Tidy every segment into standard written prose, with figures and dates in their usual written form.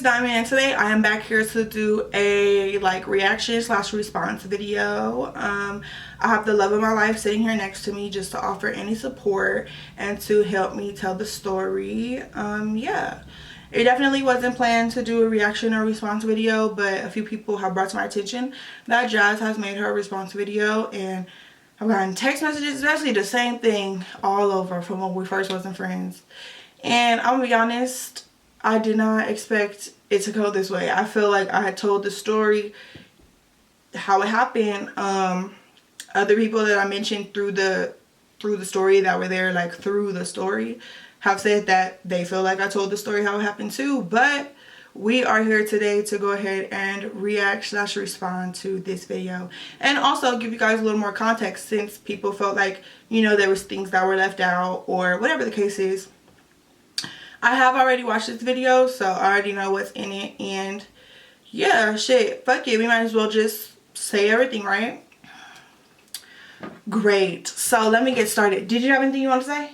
is Dymond, and today I am back here to do a reaction / response video. I have the love of my life sitting here next to me just to offer any support and to help me tell the story. Yeah, it definitely wasn't planned to do a reaction or response video, but a few people have brought to my attention that Jazz has made her response video, and I've gotten text messages, especially the same thing all over from when we first wasn't friends. And I'm gonna be honest, I did not expect it to go this way. I feel like I had told the story how it happened. Other people that I mentioned through the story that were there, through the story, have said that they feel like I told the story how it happened too. But we are here today to go ahead and react / respond to this video, and also give you guys a little more context, since people felt like, you know, there was things that were left out or whatever the case is. I have already watched this video, so I already know what's in it, and yeah, shit, fuck it, we might as well just say everything, right? Great, so let me get started. Did you have anything you want to say?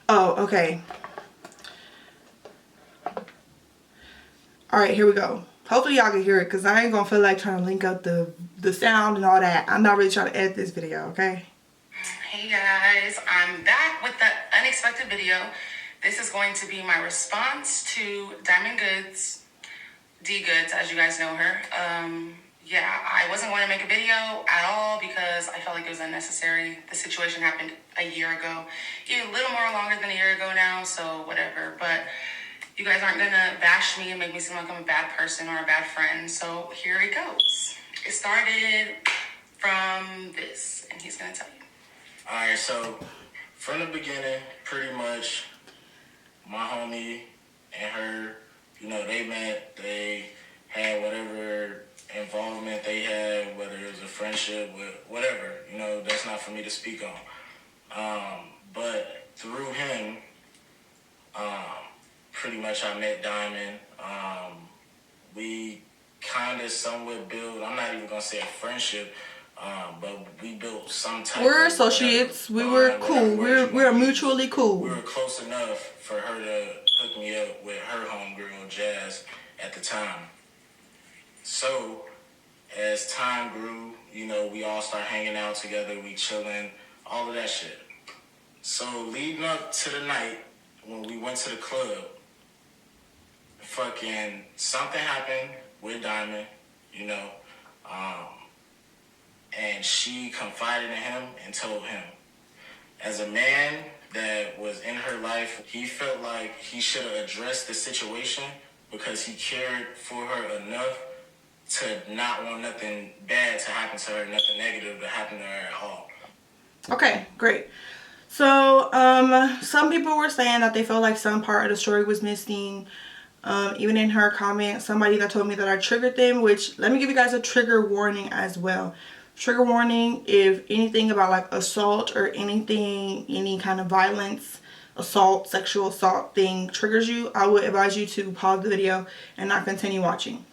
Oh, okay. Alright, here we go. Hopefully y'all can hear it, because I ain't gonna feel like trying to link up the sound and all that. I'm not really trying to edit this video, okay? Hey guys, I'm back with the unexpected video. This is going to be my response to Dymond Goods, D Goods, as you guys know her. Yeah, I wasn't going to make a video at all because I felt like it was unnecessary. The situation happened a year ago, a little more longer than a year ago now, so whatever. But you guys aren't gonna bash me and make me seem like I'm a bad person or a bad friend, so here it goes. It started from this, and he's gonna tell you. Alright, so from the beginning, pretty much, my homie and her, you know, they met, they had whatever involvement they had, whether it was a friendship, whatever, you know, that's not for me to speak on. But through him, pretty much I met Dymond. We kind of somewhat built, I'm not even going to say a friendship, but we built some type We're of associates. We were cool. We're mutually cool. We were close enough for her to hook me up with her homegirl, Jazz, at the time. So, as time grew, you know, we all started hanging out together, we chilling, all of that shit. So, leading up to the night, when we went to the club, fucking something happened with Dymond, you know, and she confided in him and told him. As a man that was in her life, he felt like he should have addressed the situation because he cared for her enough to not want nothing bad to happen to her, nothing negative to happen to her at all. Okay, great. So, some people were saying that they felt like some part of the story was missing. Even in her comment, somebody that told me that I triggered them, which, let me give you guys a trigger warning as well. Trigger warning, if anything about assault or anything, any kind of violence, assault, sexual assault thing triggers you, I would advise you to pause the video and not continue watching.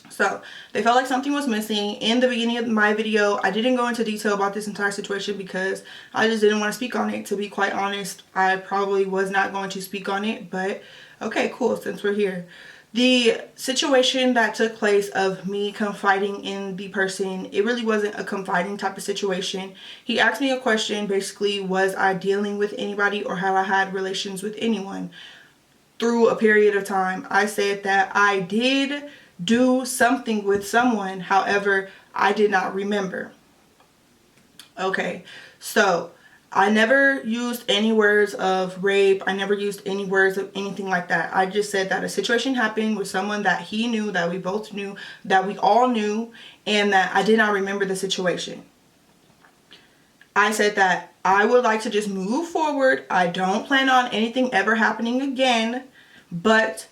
So, they felt like something was missing. In the beginning of my video, I didn't go into detail about this entire situation because I just didn't want to speak on it. To be quite honest, I probably was not going to speak on it, but okay, cool, since we're here. The situation that took place of me confiding in the person, it really wasn't a confiding type of situation. He asked me a question, basically, was I dealing with anybody or had I had relations with anyone through a period of time. I said that I did do something with someone, however, I did not remember. Okay, so I never used any words of rape. I never used any words of anything like that. I just said that a situation happened with someone that he knew, that we both knew, that we all knew, and that I did not remember the situation. I said that I would like to just move forward. I don't plan on anything ever happening again, but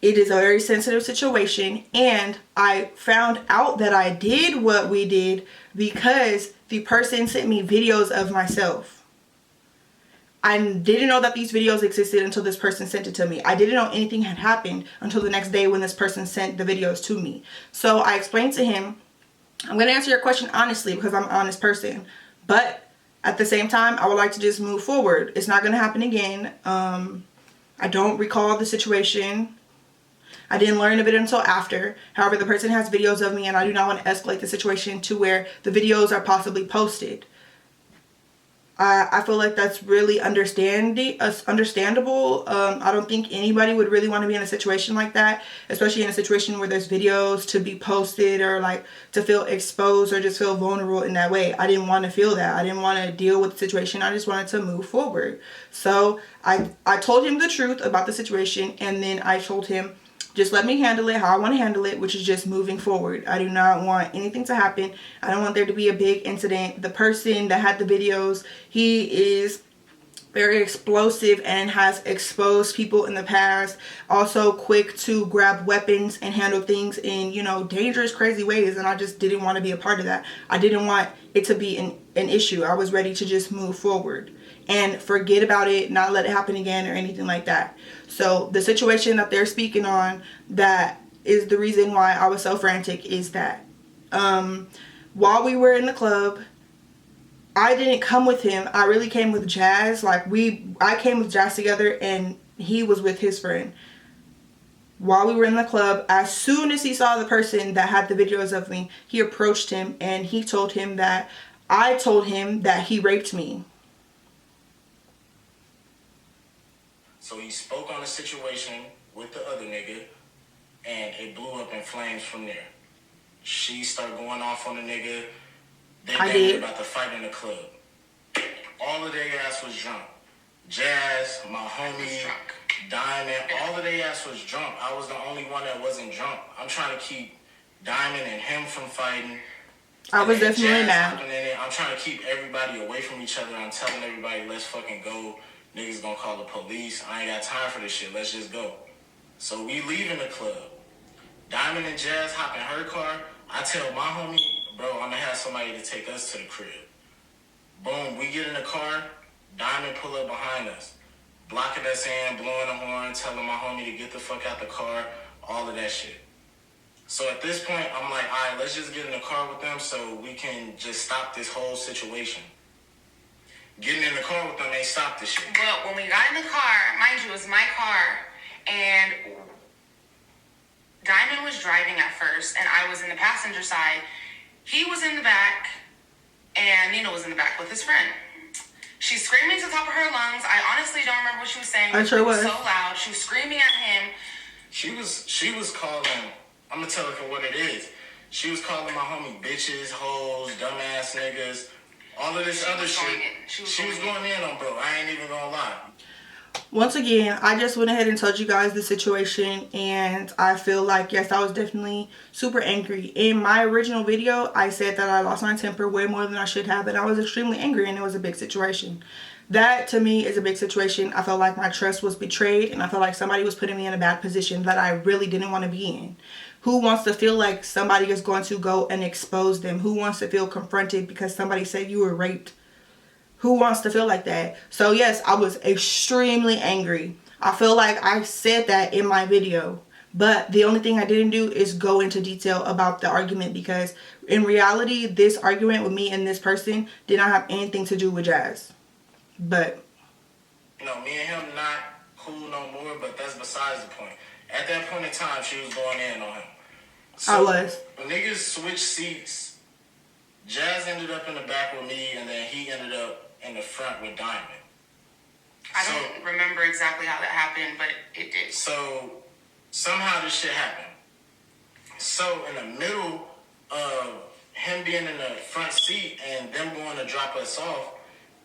it is a very sensitive situation, and I found out that I did what we did because the person sent me videos of myself. I didn't know that these videos existed until this person sent it to me. I didn't know anything had happened until the next day when this person sent the videos to me. So I explained to him, I'm going to answer your question honestly because I'm an honest person, but At the same time, I would like to just move forward. It's not going to happen again. I don't recall the situation. I didn't learn of it until after. However, the person has videos of me, and I do not want to escalate the situation to where the videos are possibly posted. I feel like that's really understandable. I don't think anybody would really want to be in a situation like that, especially in a situation where there's videos to be posted, or like to feel exposed or just feel vulnerable in that way. I didn't want to feel that. I didn't want to deal with the situation. I just wanted to move forward. So I told him the truth about the situation, and then I told him, just let me handle it how I want to handle it, which is just moving forward. I do not want anything to happen. I don't want there to be a big incident. The person that had the videos, he is very explosive and has exposed people in the past. Also quick to grab weapons and handle things in, you know, dangerous, crazy ways. And I just didn't want to be a part of that. I didn't want it to be an issue. I was ready to just move forward and forget about it, not let it happen again or anything like that. So the situation that they're speaking on, that is the reason why I was so frantic, is that while we were in the club, I didn't come with him. I really came with Jazz. I came with Jazz together, and he was with his friend. While we were in the club, as soon as he saw the person that had the videos of me, he approached him, and he told him that I told him that he raped me. So he spoke on the situation with the other nigga, and it blew up in flames from there. She started going off on the nigga. They were about to fight in the club. All of their ass was drunk. Jazz, my homie, Dymond, all of their ass was drunk. I was the only one that wasn't drunk. I'm trying to keep Dymond and him from fighting. I was definitely mad. I'm trying to keep everybody away from each other. I'm telling everybody, let's fucking go. Niggas gonna call the police. I ain't got time for this shit. Let's just go. So we leaving the club. Dymond and Jazz hop in her car. I tell my homie, bro, I'm gonna have somebody to take us to the crib. Boom, we get in the car. Dymond pull up behind us, blocking us in, blowing the horn, telling my homie to get the fuck out the car, all of that shit. So at this point, I'm like, all right, let's just get in the car with them so we can just stop this whole situation. Getting in the car with them ain't stop this shit. Well, when we got in the car, mind you, it was my car, and Dymond was driving at first, and I was in the passenger side. He was in the back, and Nina was in the back with his friend. She's screaming to the top of her lungs. I honestly don't remember what she was saying. I sure was. So loud. She was screaming at him. She was calling, I'm gonna tell her for what it is. She was calling my homie bitches, hoes, dumbass niggas, all of this other shit. She was going in on bro. I ain't even gonna lie. Once again, I just went ahead and told you guys the situation, and I feel like, yes, I was definitely super angry. In my original video, I said that I lost my temper way more than I should have, and I was extremely angry, and it was a big situation. That, to me, is a big situation. I felt like my trust was betrayed, and I felt like somebody was putting me in a bad position that I really didn't want to be in. Who wants to feel like somebody is going to go and expose them? Who wants to feel confronted because somebody said you were raped? Who wants to feel like that? So yes, I was extremely angry. I feel like I said that in my video, but the only thing I didn't do is go into detail about the argument, because in reality, this argument with me and this person did not have anything to do with Jazz. But you know, me and him not cool no more, but that's besides the point. At that point in time, she was going in on him. So I was. When niggas switched seats, Jazz ended up in the back with me, and then he ended up in the front with Dymond. I don't remember exactly how that happened, but it did. So somehow this shit happened. So in the middle of him being in the front seat and them going to drop us off,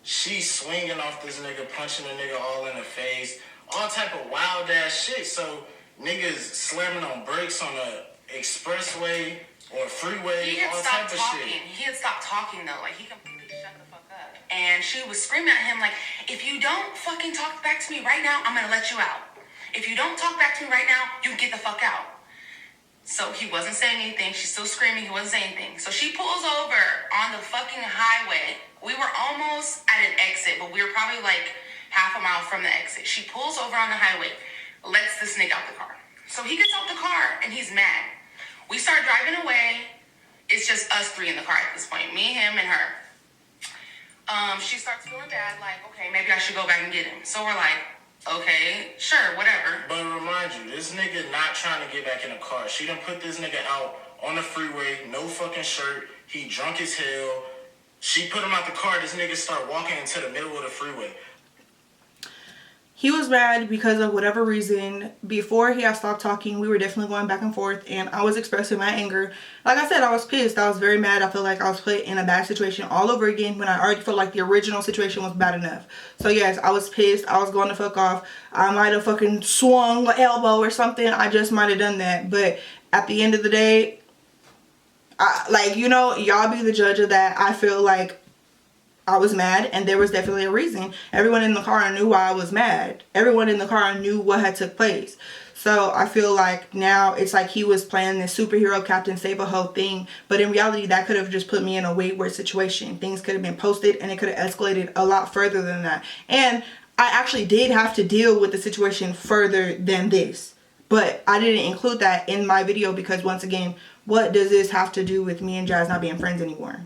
she's swinging off this nigga, punching the nigga all in the face, all type of wild ass shit. So niggas slamming on brakes on the expressway or freeway, all type of shit. He had stopped talking though, like he completely shut the fuck up. And she was screaming at him like, if you don't fucking talk back to me right now, I'm gonna let you out. If you don't talk back to me right now, you get the fuck out. So he wasn't saying anything. She's still screaming. He wasn't saying anything. So she pulls over on the fucking highway. We were almost at an exit, but we were probably like half a mile from the exit. She pulls over on the highway, lets this nigga out the car. So he gets out the car and he's mad. We start driving away. It's just us three in the car at this point. Me, him, and her. She starts feeling bad, like, okay, maybe I should go back and get him. So we're like, okay, sure, whatever. But remind you, this nigga not trying to get back in the car. She done put this nigga out on the freeway, no fucking shirt. He drunk as hell. She put him out the car. This nigga start walking into the middle of the freeway. He was mad because of whatever reason. Before he had stopped talking, we were definitely going back and forth, and I was expressing my anger. Like I said, I was pissed. I was very mad. I felt like I was put in a bad situation all over again when I already felt like the original situation was bad enough. So yes, I was pissed. I was going to fuck off. I might have fucking swung an elbow or something. I just might have done that. But at the end of the day, y'all be the judge of that. I feel like I was mad, and there was definitely a reason. Everyone in the car knew why I was mad. Everyone in the car knew what had took place. So I feel like now it's like he was playing this superhero Captain Save-A-Ho thing, but in reality that could have just put me in a way worse situation. Things could have been posted, and it could have escalated a lot further than that. And I actually did have to deal with the situation further than this, but I didn't include that in my video because, once again, what does this have to do with me and Jazz not being friends anymore?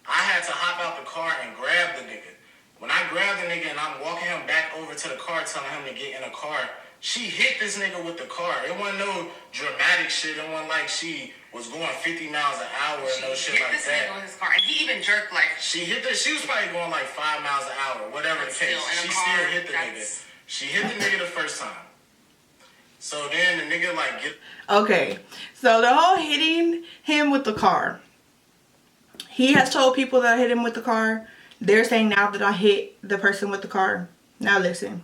I had to hop out the car and grab the nigga. When I grabbed the nigga and I'm walking him back over to the car, telling him to get in the car, she hit this nigga with the car. It wasn't no dramatic shit. It wasn't like she was going 50 miles an hour or no shit like that. She hit this nigga with his car, and he even jerked like... She was probably going like 5 miles an hour, whatever the case. She still hit the nigga. She hit the nigga the first time. So then the nigga like get... Okay, so the whole hitting him with the car. He has told people that I hit him with the car. They're saying now that I hit the person with the car. Now listen.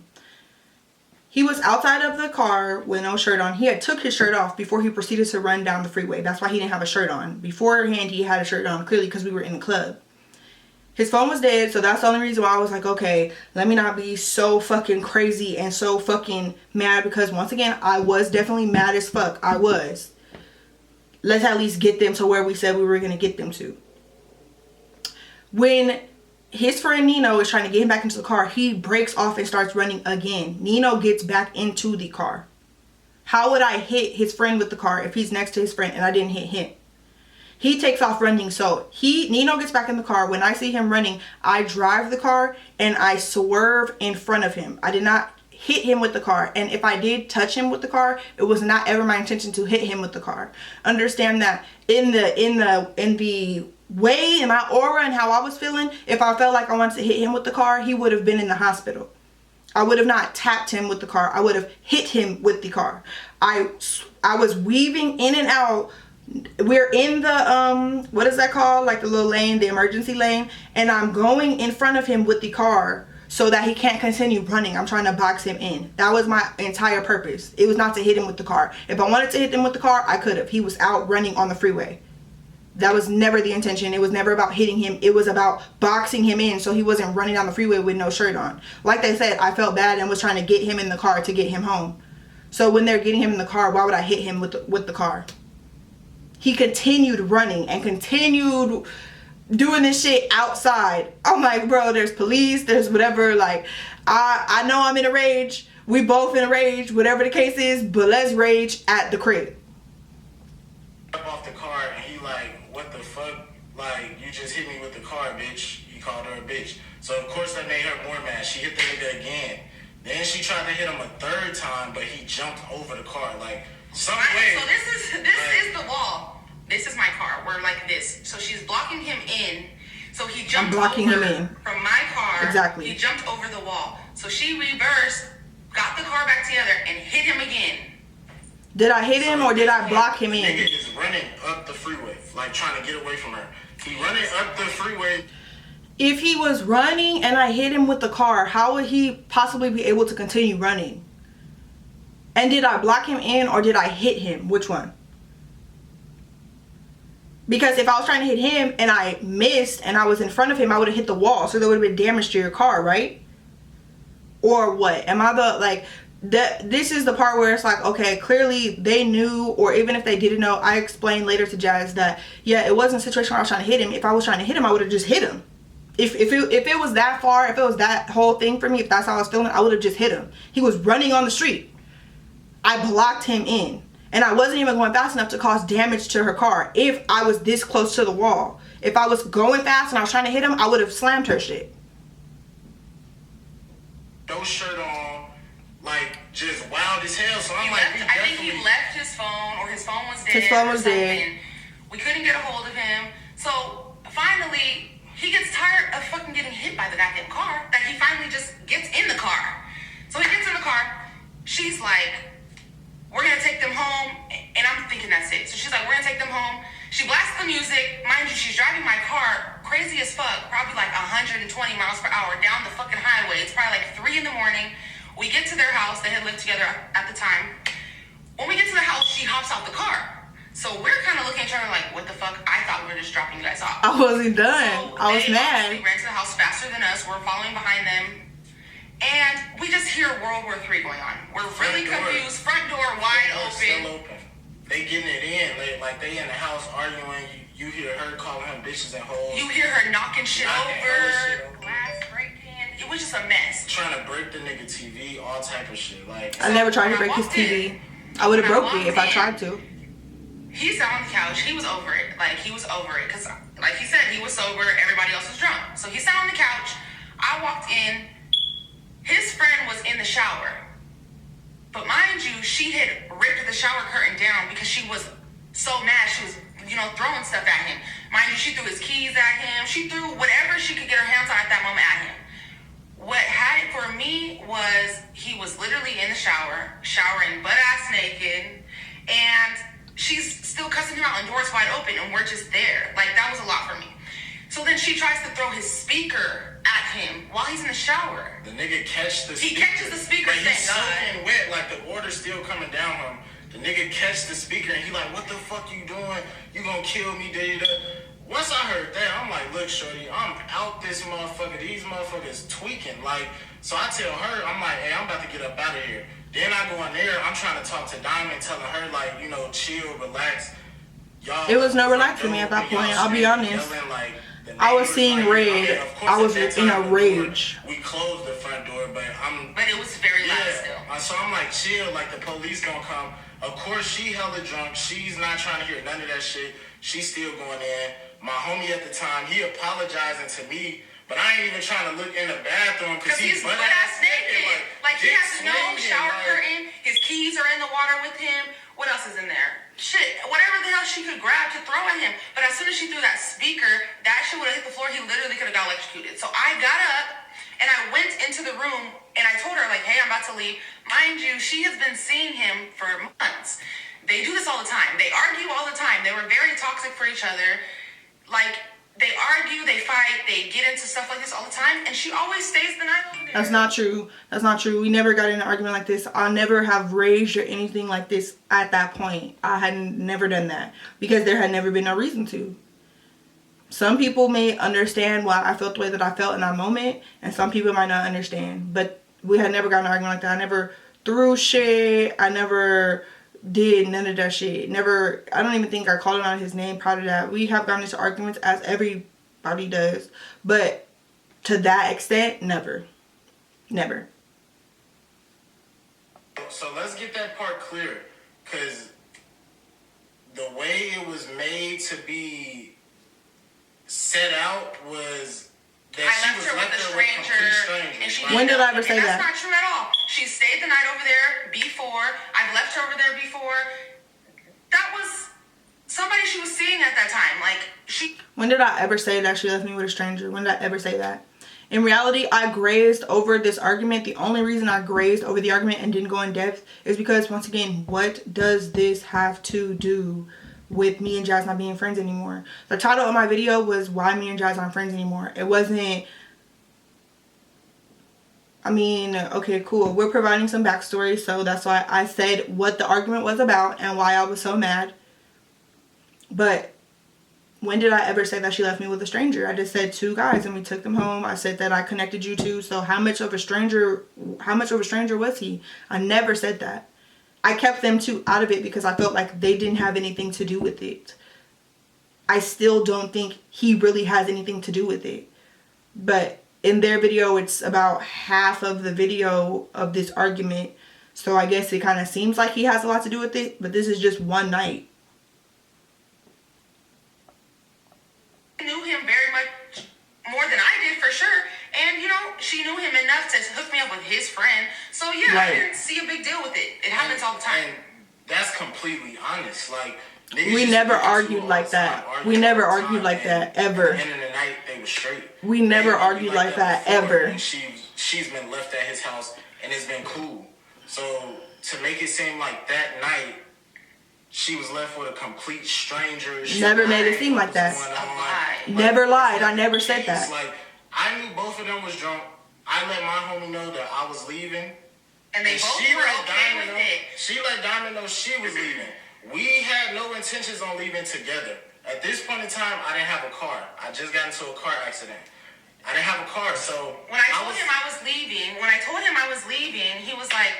He was outside of the car with no shirt on. He had took his shirt off before he proceeded to run down the freeway. That's why he didn't have a shirt on. Beforehand, he had a shirt on, clearly, because we were in the club. His phone was dead, so that's the only reason why I was like, okay, let me not be so fucking crazy and so fucking mad, because once again, I was definitely mad as fuck. I was. Let's at least get them to where we said we were going to get them to. When his friend Nino is trying to get him back into the car, he breaks off and starts running again. Nino gets back into the car. How would I hit his friend with the car if he's next to his friend and I didn't hit him? He takes off running, so Nino gets back in the car. When I see him running, I drive the car and I swerve in front of him. I did not hit him with the car, and if I did touch him with the car, it was not ever my intention to hit him with the car. Understand that in the way in my aura and how I was feeling, if I felt like I wanted to hit him with the car, he would have been in the hospital. I would have not tapped him with the car. I would have hit him with the car. I was weaving in and out. We're in the what is that called, like the little lane, the emergency lane, and I'm going in front of him with the car so that he can't continue running. I'm trying to box him in. That was my entire purpose. It was not to hit him with the car. If I wanted to hit him with the car, I could have. He was out running on the freeway. That was never the intention. It was never about hitting him. It was about boxing him in so he wasn't running down the freeway with no shirt on. Like they said, I felt bad and was trying to get him in the car to get him home. So when they're getting him in the car, why would I hit him with the car? He continued running and continued doing this shit outside. I'm like, bro, there's police, there's whatever. Like, I know I'm in a rage. We both in a rage, whatever the case is, but let's rage at the crib. Off the car and he like, what the fuck? Like, you just hit me with the car, bitch. He called her a bitch. So of course that made her more mad. She hit the nigga again. Then she tried to hit him a third time, but he jumped over the car. Like, some way. So this is the wall. This is my car. We're like this. So she's blocking him in. So he jumped blocking over him in from my car. Exactly. He jumped over the wall. So she reversed, got the car back together, and hit him again. Did I hit him or did I block him in? The nigga is running up the freeway, like trying to get away from her. He running up the freeway. If he was running and I hit him with the car, how would he possibly be able to continue running? And did I block him in or did I hit him? Which one? Because if I was trying to hit him and I missed and I was in front of him, I would have hit the wall. So there would have been damage to your car, right? Or what? Am I the, like... This is the part where it's like, okay, clearly they knew, or even if they didn't know, I explained later to Jazz that, yeah, it wasn't a situation where I was trying to hit him. If I was trying to hit him, I would have just hit him. If it was that far, if it was that whole thing for me, if that's how I was feeling, I would have just hit him. He was running on the street. I blocked him in. And I wasn't even going fast enough to cause damage to her car if I was this close to the wall. If I was going fast and I was trying to hit him, I would have slammed her shit. No shirt on, like, just wild as hell. So I'm like, I think he left his phone, or his phone was dead. His phone was dead. We couldn't get a hold of him. So finally, he gets tired of fucking getting hit by the goddamn car, that he finally just gets in the car. So he gets in the car. She's like, we're gonna take them home. And I'm thinking that's it. So she's like, we're gonna take them home. She blasts the music. Mind you, she's driving my car crazy as fuck, probably like 120 miles per hour down the fucking highway. It's probably like 3 in the morning. We get to their house. They had lived together at the time. When we get to the house, she hops out the car. So we're kind of looking at each other like, what the fuck? I thought we were just dropping you guys off. I wasn't done. So I was mad. They ran to the house faster than us. We're following behind them. And we just hear World War III going on. We're really confused. Front door wide open. Still open. They getting it in. Like they in the house arguing. You hear her calling him bitches and hoes. You hear her knocking shit over. Glass breaking. It was just a mess. Trying to break the nigga TV, all type of shit. Like, I never tried to break his TV. I would have broke it if I tried to. He sat on the couch. He was over it. Like, he was over it. Because, like he said, he was sober. Everybody else was drunk. So he sat on the couch. I walked in. His friend was in the shower. But mind you, she had ripped the shower curtain down because she was so mad. She was, throwing stuff at him. Mind you, she threw his keys at him. She threw whatever she could get her hands on at that moment at him. What had it for me was he was literally in the shower, showering butt-ass naked, and she's still cussing him out and doors wide open, and we're just there. Like, that was a lot for me. So then she tries to throw his speaker at him while he's in the shower. The nigga catch the speaker. He catches the speaker, but thank he's God. soaking wet, like the order's still coming down on him. The nigga catch the speaker and he like, what the fuck you doing? You gonna kill me, da-da-da. Once I heard that, I'm like, look, shorty, I'm out this motherfucker. These motherfuckers tweaking. Like, so I tell her, I'm like, hey, I'm about to get up out of here. Then I go in there, I'm trying to talk to Dymond, telling her, like, chill, relax. Y'all. It was no relax for me at that point. I'll be honest. Yelling, like, I was seeing red. I was in a rage. We closed the front door, but it was very loud still. So I'm like, chill, like the police gonna come. Of course, she hella drunk. She's not trying to hear none of that shit. She's still going in. My homie at the time, he apologizing to me, but I ain't even trying to look in the bathroom because he's butt-ass naked. Like he has no shower curtain. His keys are in the water with him. What else is in there? Shit, whatever the hell she could grab to throw at him. But as soon as she threw that speaker, that shit would have hit the floor. He literally could have got electrocuted. So I got up and I went into the room and I told her, like, hey, I'm about to leave. Mind you, she has been seeing him for months. They do this all the time. They argue all the time. They were very toxic for each other. Like, they argue, they fight, they get into stuff like this all the time, and she always stays the night over there. That's not true. That's not true. We never got in an argument like this. I never have raged or anything like this at that point. I had never done that because there had never been no reason to. Some people may understand why I felt the way that I felt in that moment, and some people might not understand. But we had never gotten an argument like that. I never threw shit. I never did none of that shit. Never. I don't even think I called him out his name prior to that. We have gotten into arguments as everybody does, but to that extent, never. So let's get that part clear, because the way it was made to be set out was that she was left there with complete strangers. When did I ever say that? That's not true at all. She stayed the night over there before. I've left her over there before. That was somebody she was seeing at that time. When did I ever say that she left me with a stranger? When did I ever say that? In reality, I grazed over this argument. The only reason I grazed over the argument and didn't go in depth is because, once again, what does this have to do with me and Jazz not being friends anymore? The title of my video was why me and Jazz aren't friends anymore. It wasn't, I mean, okay, cool. We're providing some backstory, so that's why I said what the argument was about and why I was so mad. But when did I ever say that she left me with a stranger? I just said 2 guys and we took them home. I said that I connected you two. So how much of a stranger was he? I never said that. I kept them 2 out of it because I felt like they didn't have anything to do with it. I still don't think he really has anything to do with it. But in their video, it's about half of the video of this argument. So I guess it kind of seems like he has a lot to do with it, but this is just one night. I knew him very much more than I did, for sure. And, you know, she knew him enough to hook me up with his friend. So, yeah, I didn't see a big deal with it. It happens all the time. And that's completely honest. Like, we never argued like that. We never argued like that, ever. At the end of the night, they were straight. We never argued like that, ever. And she's been left at his house, and it's been cool. So, to make it seem like that night, she was left with a complete stranger. Never made it seem like that. Never lied. I never said that. Like, I knew both of them was drunk. I let my homie know that I was leaving. And they both were okay with it. She let Dymond know she was leaving. We had no intentions on leaving together. At this point in time, I didn't have a car. I just got into a car accident. I didn't have a car, so... When I told him I was leaving, he was like,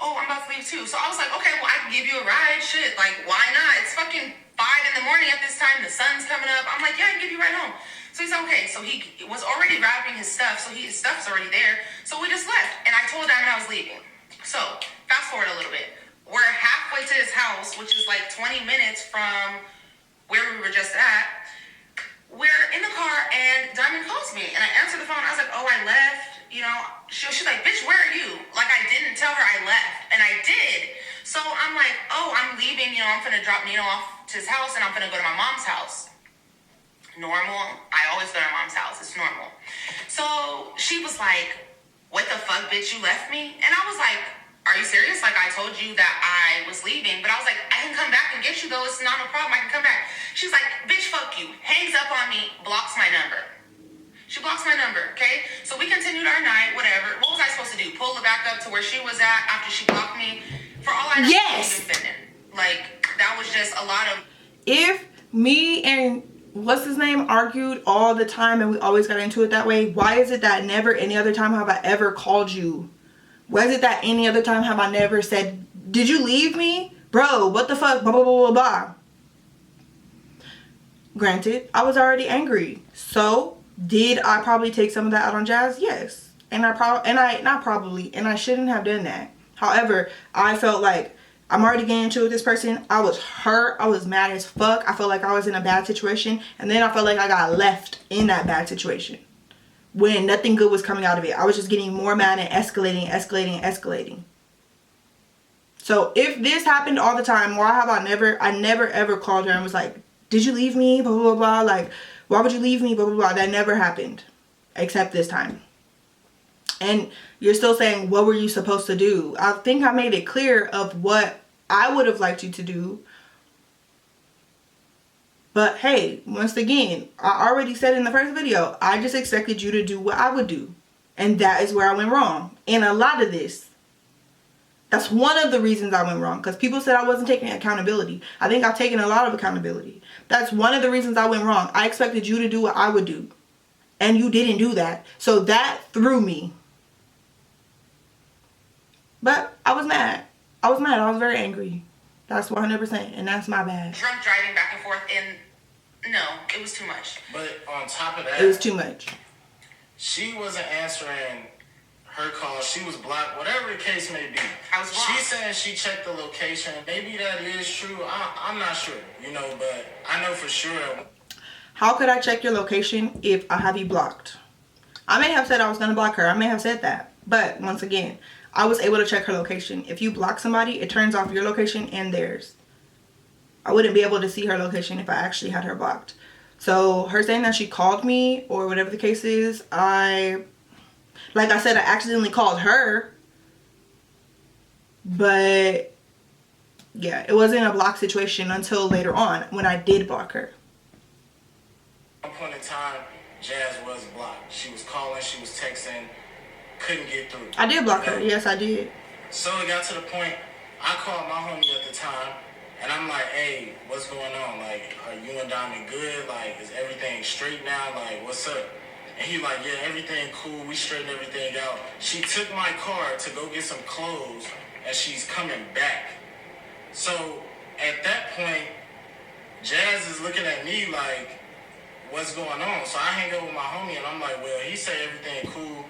oh, I'm about to leave too. So I was like, okay, well, I can give you a ride. Shit, like, why not? It's fucking 5 in the morning at this time. The sun's coming up. I'm like, yeah, I can give you a ride home. So he's like, okay. So he was already wrapping his stuff. So his stuff's already there. So we just left. And I told Dymond I was leaving. So fast forward a little bit. We're halfway to his house, which is like 20 minutes from where we were just at. We're in the car and Dymond calls me. And I answer the phone. I was like, oh, I left. You know, she's like, bitch, where are you? Like, I didn't tell her I left. And I did. So I'm like, oh, I'm leaving. You know, I'm finna drop Nino off to his house and I'm finna go to my mom's house. Normal. I always go to my mom's house. It's normal. So she was like, what the fuck, bitch, you left me? And I was like, are you serious? Like, I told you that I was leaving. But I was like, I can come back and get you, though. It's not a problem. I can come back. She's like, bitch, fuck you. Hangs up on me. Blocks my number. She blocks my number, okay? So we continued our night, whatever. What was I supposed to do? Pull her back up to where she was at after she blocked me? For all I know, yes. Like, that was just a lot of... If me and what's his name argued all the time and we always got into it that way, why is it that never any other time have I ever called you? Why is it that any other time have I never said, did you leave me? Bro, what the fuck? Blah, blah, blah, blah, blah. Granted, I was already angry. So, did I probably take some of that out on Jazz? Yes. And I shouldn't have done that. However, I felt like I'm already getting into it with this person. I was hurt. I was mad as fuck. I felt like I was in a bad situation. And then I felt like I got left in that bad situation when nothing good was coming out of it. I was just getting more mad and escalating. So if this happened all the time, why have I never ever called her and was like, did you leave me? Blah, blah, blah, blah. Like, why would you leave me? Blah, blah, blah. That never happened. Except this time. And you're still saying, what were you supposed to do? I think I made it clear of what I would have liked you to do. But hey, once again, I already said in the first video, I just expected you to do what I would do. And that is where I went wrong. In a lot of this. That's one of the reasons I went wrong. Because people said I wasn't taking accountability. I think I've taken a lot of accountability. That's one of the reasons I went wrong. I expected you to do what I would do. And you didn't do that. So that threw me. But I was mad. I was very angry. That's 100%. And that's my bad. Drunk driving back and forth, and no, it was too much. But on top of that, it was too much. She wasn't answering her calls. She was blocked. Whatever the case may be. I was blocked. She's saying she checked the location. Maybe that is true. I'm not sure. You know, but I know for sure. How could I check your location if I have you blocked? I may have said I was going to block her. I may have said that. But once again, I was able to check her location. If you block somebody, it turns off your location and theirs. I wouldn't be able to see her location if I actually had her blocked. So her saying that she called me or whatever the case is, like I said, I accidentally called her. But yeah, it wasn't a block situation until later on when I did block her. At one point in time, Jazz was blocked. She was calling, she was texting, couldn't get through. I did block her. Yes, I did. So it got to the point, I called my homie at the time, and I'm like, hey, what's going on? Like, are you and Dymond good? Like, is everything straight now? Like, what's up? And he like, yeah, everything cool. We straightened everything out. She took my car to go get some clothes, and she's coming back. So at that point, Jazz is looking at me like, what's going on? So I hang up with my homie, and I'm like, well, he said everything cool.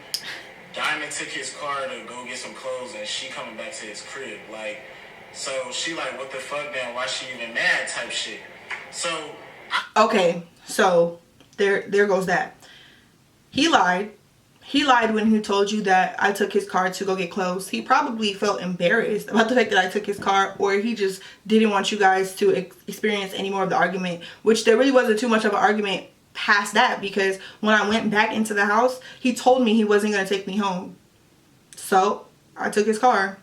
Dymond Diamond took his car to go get some clothes, and she coming back to his crib. Like, so she like, what the fuck, then? Why she even mad? Type shit. So. Okay, so there goes that. He lied. He lied when he told you that I took his car to go get clothes. He probably felt embarrassed about the fact that I took his car, or he just didn't want you guys to experience any more of the argument, which there really wasn't too much of an argument past that, because when I went back into the house, he told me he wasn't going to take me home. So I took his car.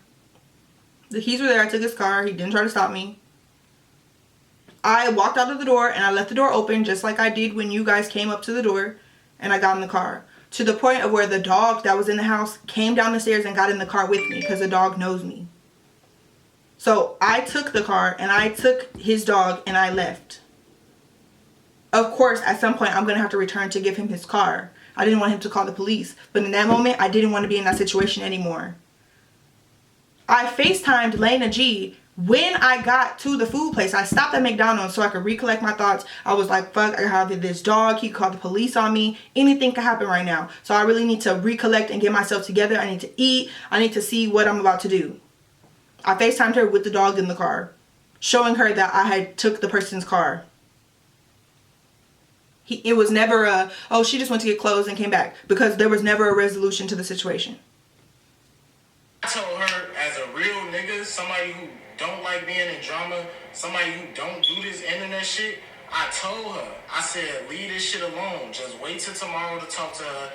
The keys were there. I took his car. He didn't try to stop me. I walked out of the door and I left the door open just like I did when you guys came up to the door, and I got in the car. To the point of where the dog that was in the house came down the stairs and got in the car with me, because the dog knows me. So I took the car and I took his dog and I left. Of course, at some point I'm going to have to return to give him his car. I didn't want him to call the police. But in that moment, I didn't want to be in that situation anymore. I FaceTimed Lena G when I got to the food place. I stopped at McDonald's so I could recollect my thoughts. I was like, fuck, I have this dog. He called the police on me. Anything could happen right now. So I really need to recollect and get myself together. I need to eat. I need to see what I'm about to do. I FaceTimed her with the dog in the car, showing her that I had took the person's car. It was never a, oh, she just went to get clothes and came back, because there was never a resolution to the situation. I told her, as a real nigga, somebody who don't like being in drama, somebody who don't do this internet shit, I told her, I said, leave this shit alone. Just wait till tomorrow to talk to her.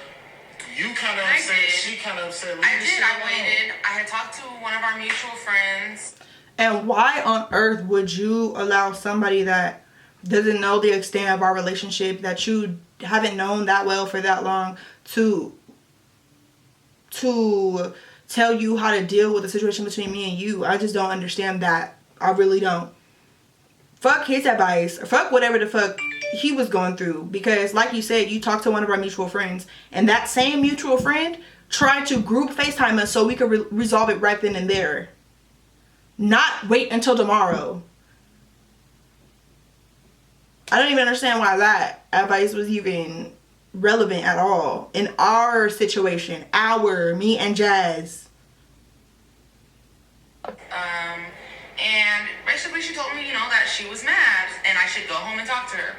You kind of upset, she kind of upset. I did, I waited. I had talked to one of our mutual friends. And why on earth would you allow somebody that doesn't know the extent of our relationship, that you haven't known that well for that long, to tell you how to deal with the situation between me and you? I just don't understand that. I really don't. Fuck his advice. Fuck whatever the fuck he was going through. Because like you said, you talked to one of our mutual friends, and that same mutual friend tried to group FaceTime us so we could resolve it right then and there. Not wait until tomorrow. I don't even understand why that advice was even relevant at all in our situation. Me and Jazz. And basically she told me, you know, that she was mad and I should go home and talk to her.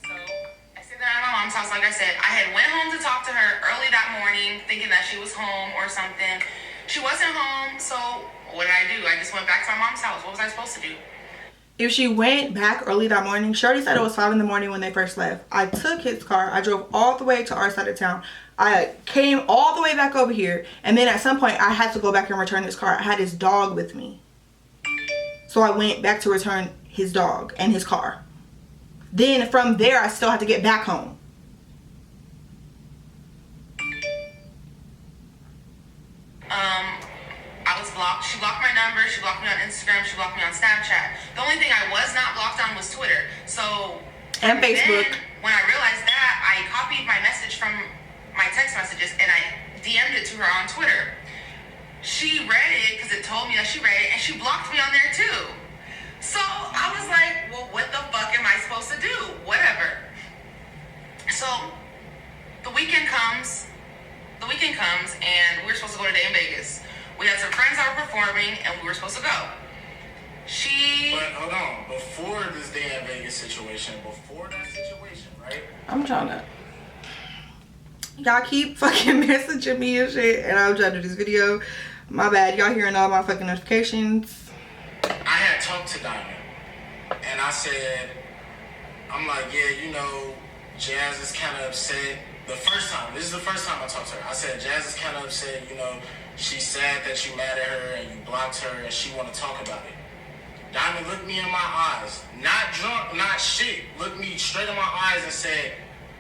So I sit there at my mom's house. Like I said, I had went home to talk to her early that morning, thinking that she was home or something. She wasn't home, so what did I do? I just went back to my mom's house. What was I supposed to do? If she went back early that morning, she already said it was 5 in the morning when they first left. I took his car. I drove all the way to our side of town. I came all the way back over here. And then at some point, I had to go back and return his car. I had his dog with me. So I went back to return his dog and his car. Then from there, I still had to get back home. I was blocked. She blocked my number. She blocked me on Instagram. She blocked me on Snapchat. The only thing I was not blocked on was Twitter. So and Facebook. Then, when I realized that, I copied my message from my text messages and I DM'd it to her on Twitter. She read it because it told me that she read it, and she blocked me on there too. So I was like, well, what the fuck am I supposed to do? Whatever. So the weekend comes, and we were supposed to go to Day in Vegas. We had some friends that were performing, and we were supposed to go. But hold on, before this Day in Vegas situation, right? I'm trying to. Y'all keep fucking messaging me and shit, and I'm trying to do this video. My bad. Y'all hearing all my fucking notifications. I had talked to Dymond, and I said, I'm like, yeah, you know, Jazz is kind of upset. This is the first time I talked to her. I said, Jazz is kind of upset, you know, she's sad that you mad at her and you blocked her and she want to talk about it. Dymond looked me in my eyes, not drunk, not shit, looked me straight in my eyes and said,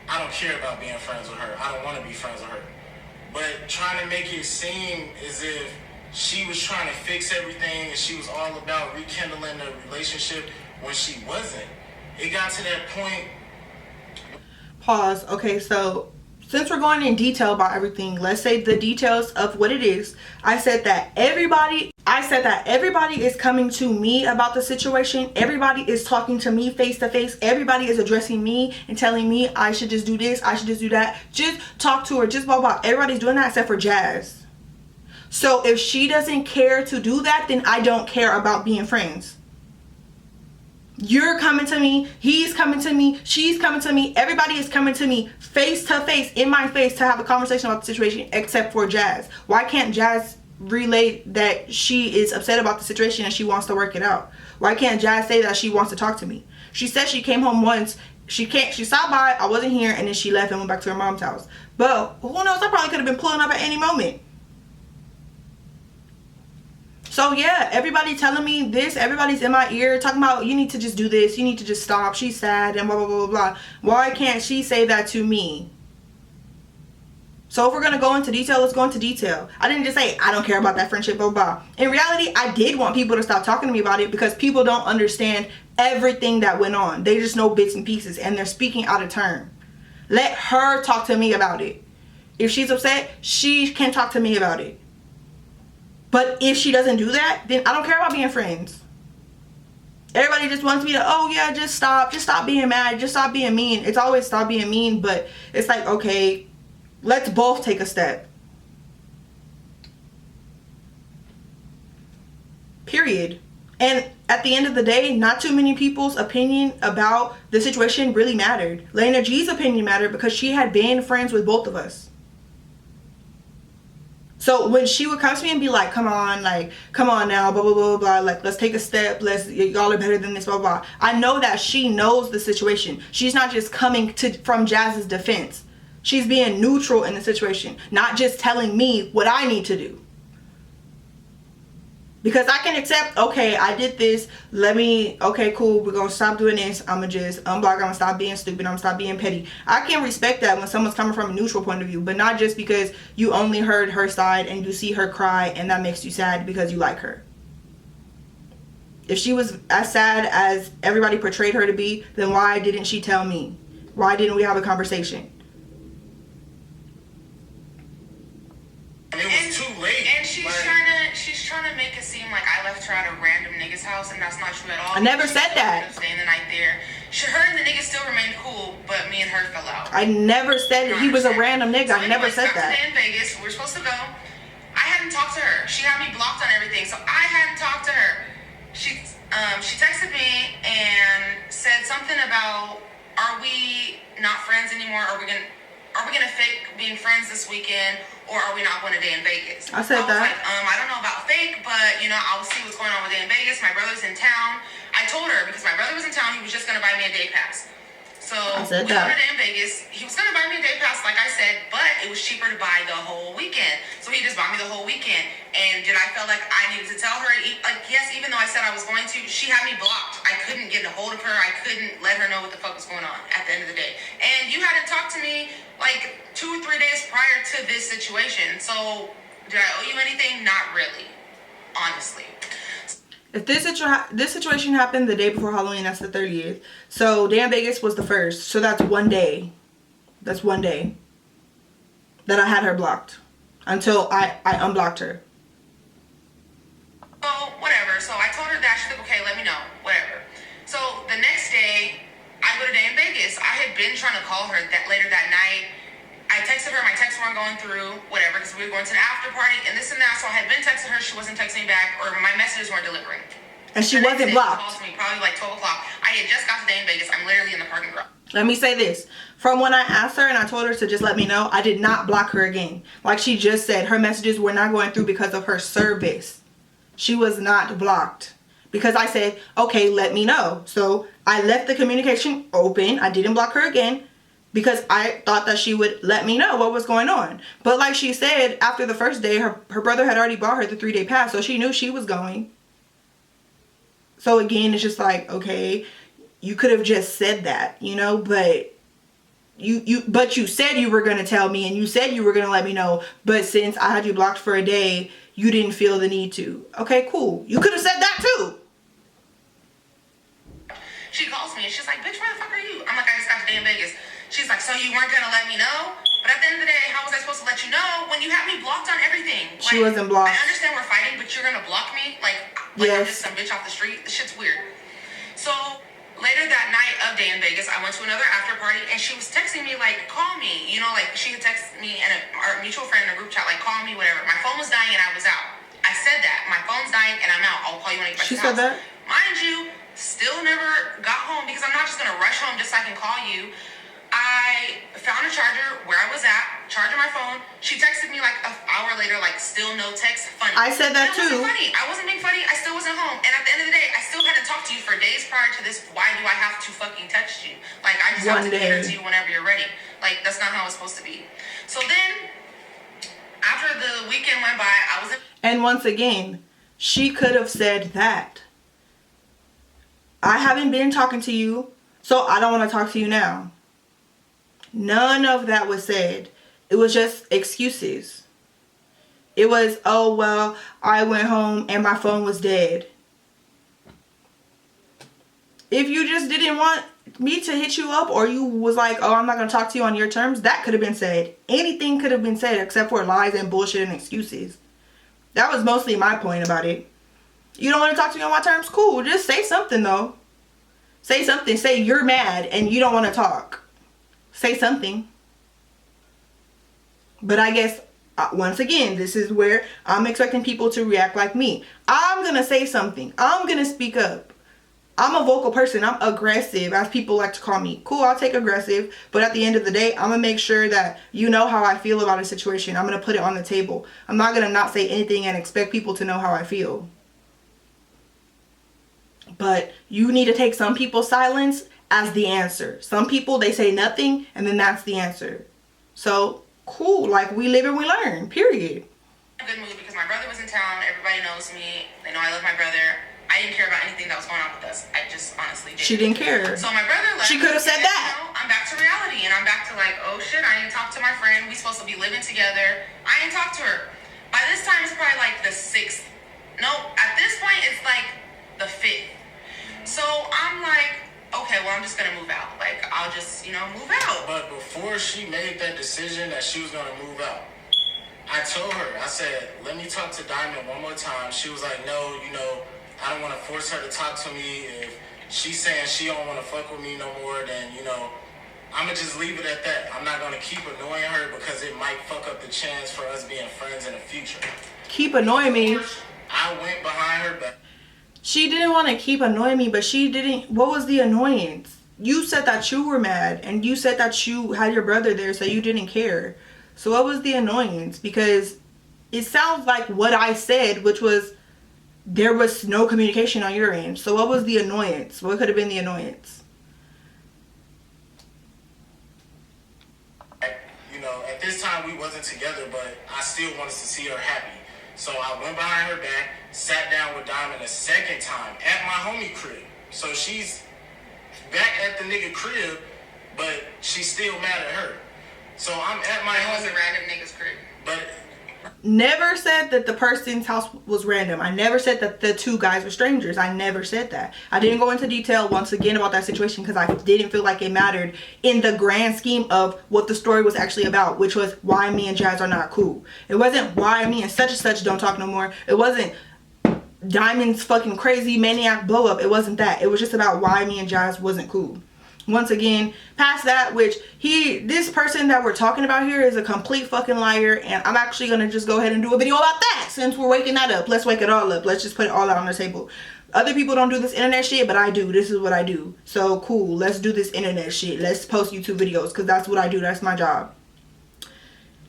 I don't care about being friends with her. I don't want to be friends with her. But trying to make it seem as if she was trying to fix everything and she was all about rekindling the relationship when she wasn't. It got to that point. Pause. Okay, so since we're going in detail about everything, let's say the details of what it is. I said that everybody is coming to me about the situation. Everybody is talking to me face to face. Everybody is addressing me and telling me I should just do this, I should just do that. Just talk to her, just blah blah. Everybody's doing that except for Jazz. So if she doesn't care to do that, then I don't care about being friends. You're coming to me, he's coming to me, she's coming to me, everybody is coming to me face to face, in my face, to have a conversation about the situation, except for Jazz. Why can't Jazz relay that she is upset about the situation and she wants to work it out? Why can't Jazz say that she wants to talk to me? She said she came home once, she stopped by, I wasn't here, and then she left and went back to her mom's house. But who knows, I probably could have been pulling up at any moment. So yeah, everybody telling me this, everybody's in my ear talking about you need to just do this, you need to just stop, she's sad, and blah blah blah blah blah. Why can't she say that to me? So if we're gonna go into detail, let's go into detail. I didn't just say I don't care about that friendship, blah blah. In reality, I did want people to stop talking to me about it because people don't understand everything that went on. They just know bits and pieces and they're speaking out of turn. Let her talk to me about it. If she's upset, she can talk to me about it. But if she doesn't do that, then I don't care about being friends. Everybody just wants me to, oh yeah, just stop being mad, just stop being mean. It's always stop being mean, but it's like, okay, let's both take a step. Period. And at the end of the day, not too many people's opinion about the situation really mattered. Lena G's opinion mattered because she had been friends with both of us. So when she would come to me and be like, come on now, blah, blah, blah, blah, like, let's take a step, y'all are better than this, blah, blah. I know that she knows the situation. She's not just coming from Jazz's defense. She's being neutral in the situation, not just telling me what I need to do. Because I can accept, okay, I did this, okay, cool, we're going to stop doing this, I'm going to just unblock, I'm going to stop being stupid, I'm going to stop being petty. I can respect that when someone's coming from a neutral point of view, but not just because you only heard her side and you see her cry and that makes you sad because you like her. If she was as sad as everybody portrayed her to be, then why didn't she tell me? Why didn't we have a conversation? It was too late. And she's trying to make it seem like I left her at a random nigga's house, and that's not true at all. I never said that. Staying the night there. Her and the nigga still remained cool, but me and her fell out. I never said he was a random nigga. I never said that. In Vegas, we were supposed to go. I hadn't talked to her. She had me blocked on everything, so I hadn't talked to her. She texted me and said something about, are we not friends anymore? Are we gonna fake being friends this weekend, or are we not going to day in Vegas? I said that. Like, I don't know about fake, but I'll see what's going on with day in Vegas. My brother's in town. I told her because my brother was in town, he was just gonna buy me a day pass. So we went to day in Vegas. He was gonna buy me a day pass, like I said, but it was cheaper to buy the whole weekend. So he just bought me the whole weekend. And did I feel like I needed to tell her? Like, yes, even though I said I was going to, she had me blocked. I couldn't get a hold of her. I couldn't let her know what the fuck was going on at the end of the day. And you hadn't talked to me like 2 or 3 days prior to this situation. So did I owe you anything? Not really, honestly. If this situation happened the day before Halloween, that's the 30th. So Day in Vegas was the 1st. So that's one day. That's one day that I had her blocked until I unblocked her. Oh, whatever. So I told her that. She's like, okay, let me know. Whatever. So the next day, I go to Day in Vegas. I had been trying to call her later that night. I texted her, my texts weren't going through, whatever, because we were going to the after party and this and that. So I had been texting her, she wasn't texting me back, or my messages weren't delivering. And she wasn't blocked. She calls me probably like 12 o'clock. I had just got to Day in Vegas. I'm literally in the parking garage. Let me say this. From when I asked her and I told her to just let me know, I did not block her again. Like she just said, her messages were not going through because of her service. She was not blocked. Because I said, okay, let me know. So I left the communication open. I didn't block her again. Because I thought that she would let me know what was going on. But like she said, after the first day, her brother had already bought her the 3-day pass. So she knew she was going. So again, it's just like, okay, you could have just said that, but you said you were going to tell me and you said you were going to let me know. But since I had you blocked for a day, you didn't feel the need to. Okay, cool. You could have said that too. She calls me and she's like, bitch, where the fuck are you? I'm like, I just got to Day in Vegas. She's like, so you weren't going to let me know? But at the end of the day, how was I supposed to let you know when you have me blocked on everything? She wasn't blocked. I understand we're fighting, but you're gonna block me? Like Yes. I'm just some bitch off the street? This shit's weird. So later that night of day in Vegas, I went to another after party, and she was texting me like, call me. You know, like she had texted me and our mutual friend in a group chat, like, call me, whatever. My phone was dying and I was out. I said that. My phone's dying and I'm out. I'll call you when I get back to the house. She said that? Mind you, still never got home because I'm not just gonna rush home just so I can call you. I found a charger where I was at, charging my phone. She texted me like an hour later, like, still no text, funny. I said that too. It wasn't funny. I wasn't being funny. I still wasn't home. And at the end of the day, I still hadn't talked to you for days prior to this. Why do I have to fucking text you? Like, I just have to cater to you whenever you're ready. Like, that's not how it's supposed to be. So then, after the weekend went by, I was in... And once again, she could have said that. I haven't been talking to you, so I don't want to talk to you now. None of that was said. It was just excuses. It was, oh, well, I went home and my phone was dead. If you just didn't want me to hit you up, or you was like, oh, I'm not going to talk to you on your terms, that could have been said. Anything could have been said except for lies and bullshit and excuses. That was mostly my point about it. You don't want to talk to me on my terms? Cool. Just say something, though. Say something. Say you're mad and you don't want to talk. Say something. But I guess, once again, this is where I'm expecting people to react like me. I'm going to say something. I'm going to speak up. I'm a vocal person. I'm aggressive, as people like to call me. Cool, I'll take aggressive. But at the end of the day, I'm going to make sure that you know how I feel about a situation. I'm going to put it on the table. I'm not going to not say anything and expect people to know how I feel. But you need to take some people's silence as the answer. Some people, they say nothing, and then that's the answer. So, cool. Like, we live and we learn. Period. Good mood because my brother was in town. Everybody knows me. They know I love my brother. I didn't care about anything that was going on with us. I just honestly didn't. She didn't care. So my brother left. She could have said that. You know, I'm back to reality, and I'm back to like, oh shit, I didn't talk to my friend. We supposed to be living together. I didn't talk to her. By this time, it's probably like the 6th. No, at this point, it's like the 5th. So I'm like, okay, well, I'm just gonna move out. Like, I'll just, move out. But before she made that decision that she was gonna move out, I told her, I said, let me talk to Dymond one more time. She was like, no, I don't want to force her to talk to me. If she's saying she don't want to fuck with me no more, then, I'm going to just leave it at that. I'm not going to keep annoying her because it might fuck up the chance for us being friends in the future. Keep annoying me. I went behind her back. She didn't want to keep annoying me, but she didn't. What was the annoyance? You said that you were mad, and you said that you had your brother there, so you didn't care. So what was the annoyance? Because it sounds like what I said, which was there was no communication on your end. So what was the annoyance? What could have been the annoyance? At this time we wasn't together, but I still wanted to see her happy. So I went behind her back, sat down with Dymond a second time at my homie crib. So she's back at the nigga crib, but she's still mad at her. So I'm at my house. It was a random nigga's crib. But never said that the person's house was random. I never said that the two guys were strangers. I never said that. I didn't go into detail once again about that situation because I didn't feel like it mattered in the grand scheme of what the story was actually about, which was why me and Jazz are not cool. It wasn't why me and such and such don't talk no more. It wasn't Dymond's fucking crazy maniac blow up. It wasn't that. It was just about why me and Jazz wasn't cool. Once again, past that, which this person that we're talking about here is a complete fucking liar, and I'm actually gonna just go ahead and do a video about that since we're waking that up. Let's wake it all up. Let's just put it all out on the table. Other people don't do this internet shit, but I do. This is what I do. So cool, let's do this internet shit. Let's post YouTube videos because that's what I do. That's my job.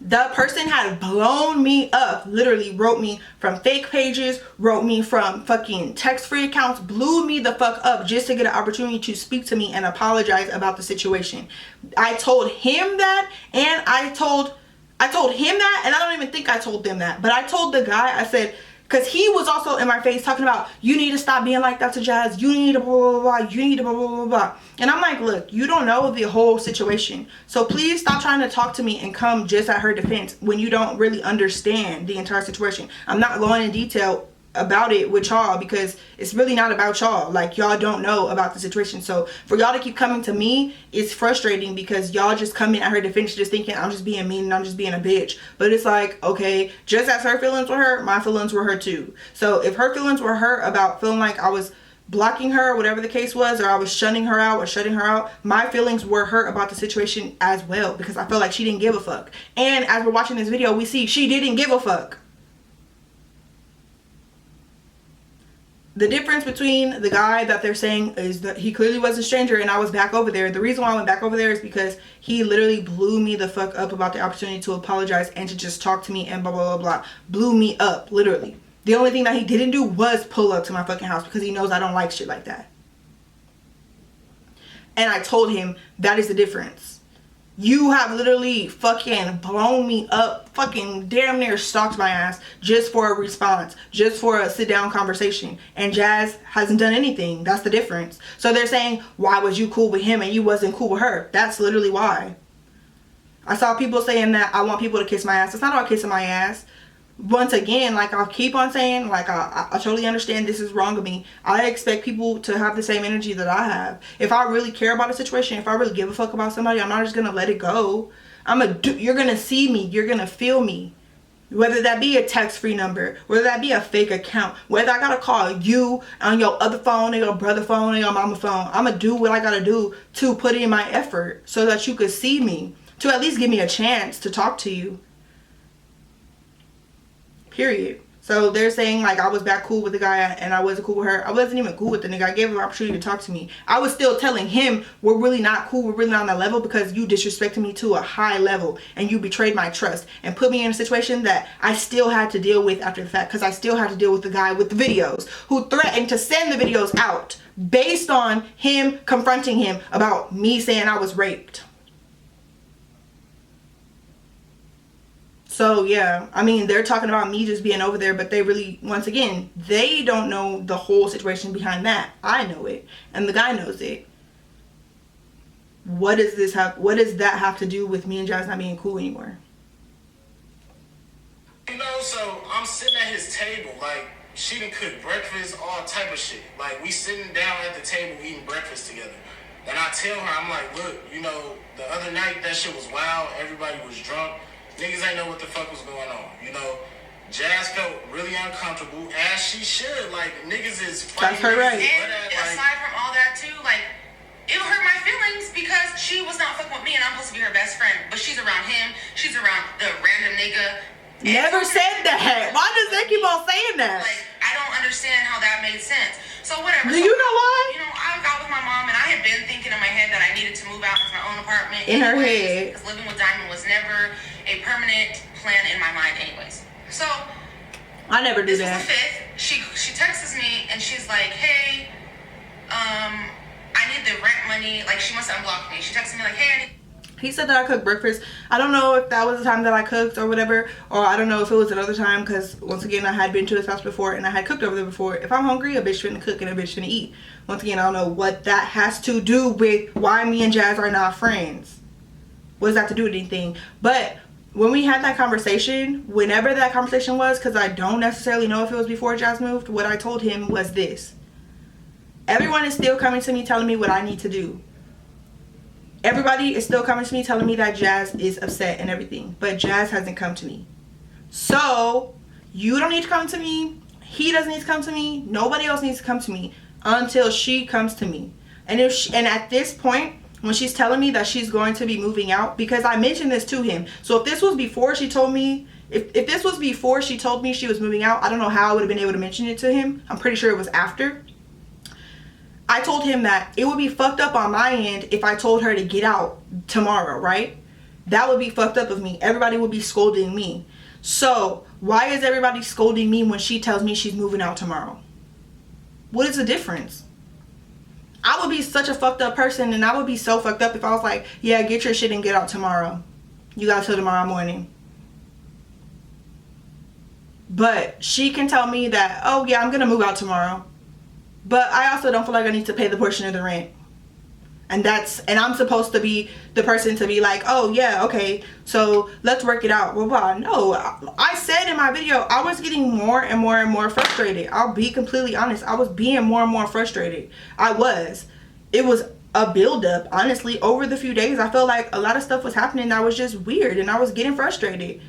The person had blown me up, literally wrote me from fake pages, wrote me from fucking text-free accounts, blew me the fuck up just to get an opportunity to speak to me and apologize about the situation. I told him that, and I told him that, and I don't even think I told them that, but I told the guy, I said, because he was also in my face talking about, you need to stop being like that to Jazz, you need to blah, blah, blah, blah, you need to blah, blah, blah, blah. And I'm like, look, you don't know the whole situation. So please stop trying to talk to me and come just at her defense when you don't really understand the entire situation. I'm not going in detail about it with y'all, because it's really not about y'all. Like, y'all don't know about the situation. So for y'all to keep coming to me, it's frustrating, because y'all just coming at her defense just thinking I'm just being mean and I'm just being a bitch. But it's like, okay, just as her feelings were hurt, my feelings were hurt too. So if her feelings were hurt about feeling like I was blocking her, whatever the case was, or I was shutting her out or shutting her out, my feelings were hurt about the situation as well, because I felt like she didn't give a fuck. And as we're watching this video, we see she didn't give a fuck. The difference between the guy that they're saying is that he clearly was a stranger and I was back over there. The reason why I went back over there is because he literally blew me the fuck up about the opportunity to apologize and to just talk to me and blah, blah, blah, blah. Blew me up, literally. The only thing that he didn't do was pull up to my fucking house, because he knows I don't like shit like that. And I told him that is the difference. You have literally fucking blown me up, fucking damn near stalked my ass just for a response, just for a sit down conversation. And Jazz hasn't done anything. That's the difference. So they're saying, why was you cool with him and you wasn't cool with her? That's literally why. I saw people saying that I want people to kiss my ass. It's not all kissing my ass. Once again, like I'll keep on saying, like I totally understand this is wrong of me. I expect people to have the same energy that I have. If I really care about a situation, if I really give a fuck about somebody, I'm not just gonna let it go. You're gonna see me, you're gonna feel me. Whether that be a text-free number, whether that be a fake account, whether I gotta call you on your other phone or your brother phone or your mama phone, I'm gonna do what I gotta do to put in my effort so that you could see me, to at least give me a chance to talk to you. Period. So they're saying like I was back cool with the guy and I wasn't cool with her. I wasn't even cool with the nigga. I gave him an opportunity to talk to me. I was still telling him we're really not cool. We're really not on that level because you disrespected me to a high level and you betrayed my trust and put me in a situation that I still had to deal with after the fact, because I still had to deal with the guy with the videos who threatened to send the videos out based on him confronting him about me saying I was raped. So yeah, I mean, they're talking about me just being over there, but they really, once again, they don't know the whole situation behind that. I know it, and the guy knows it. What does that have to do with me and Jazz not being cool anymore? You know, so I'm sitting at his table, like, she done cooked breakfast, all type of shit. Like, we sitting down at the table eating breakfast together. And I tell her, I'm like, look, you know, the other night that shit was wild, everybody was drunk. Niggas ain't know what the fuck was going on, you know. Jazz felt really uncomfortable, as she should. Like, niggas is fighting. That's her right. And aside from all that too, like, it hurt my feelings because she was not fucking with me and I'm supposed to be her best friend. But she's around him, she's around the random nigga. Never said that. Why does they keep on saying that? Like, I don't understand how that made sense. So whatever. Do you know why? You know, I got with my mom and I had been thinking in my head that I needed to move out to my own apartment. In her head. Because living with Dymond was never a permanent plan in my mind anyways. So I never do this that. was the 5th. She texts me and she's like, hey, I need the rent money. Like, she must have unblocked me. She texted me like, hey, I need. He said that I cooked breakfast. I don't know if that was the time that I cooked or whatever, or I don't know if it was another time, because once again I had been to his house before and I had cooked over there before. If I'm hungry, a bitch finna cook and a bitch finna eat. Once again, I don't know what that has to do with why me and Jazz are not friends. What does that have to do with anything? But when we had that conversation, whenever that conversation was, because I don't necessarily know if it was before Jazz moved, what I told him was this: everyone is still coming to me telling me what I need to do. Everybody is still coming to me telling me that Jazz is upset and everything, but Jazz hasn't come to me. So you don't need to come to me. He doesn't need to come to me. Nobody else needs to come to me until she comes to me. And and at this point, when she's telling me that she's going to be moving out, because I mentioned this to him. So if this was before she told me, if this was before she told me she was moving out, I don't know how I would have been able to mention it to him. I'm pretty sure it was after. I told him that it would be fucked up on my end if I told her to get out tomorrow, right? That would be fucked up of me. Everybody would be scolding me. So why is everybody scolding me when she tells me she's moving out tomorrow? What is the difference? I would be such a fucked up person, and I would be so fucked up if I was like, yeah, get your shit and get out tomorrow. You got till tomorrow morning. But she can tell me that, oh yeah, I'm gonna move out tomorrow, but I also don't feel like I need to pay the portion of the rent. And I'm supposed to be the person to be like, oh yeah, okay, so let's work it out, blah blah. No, I said in my video, I was getting more and more and more frustrated. I'll be completely honest, I was being more and more frustrated. It was a buildup, honestly. Over the few days, I felt like a lot of stuff was happening that was just weird, and I was getting frustrated.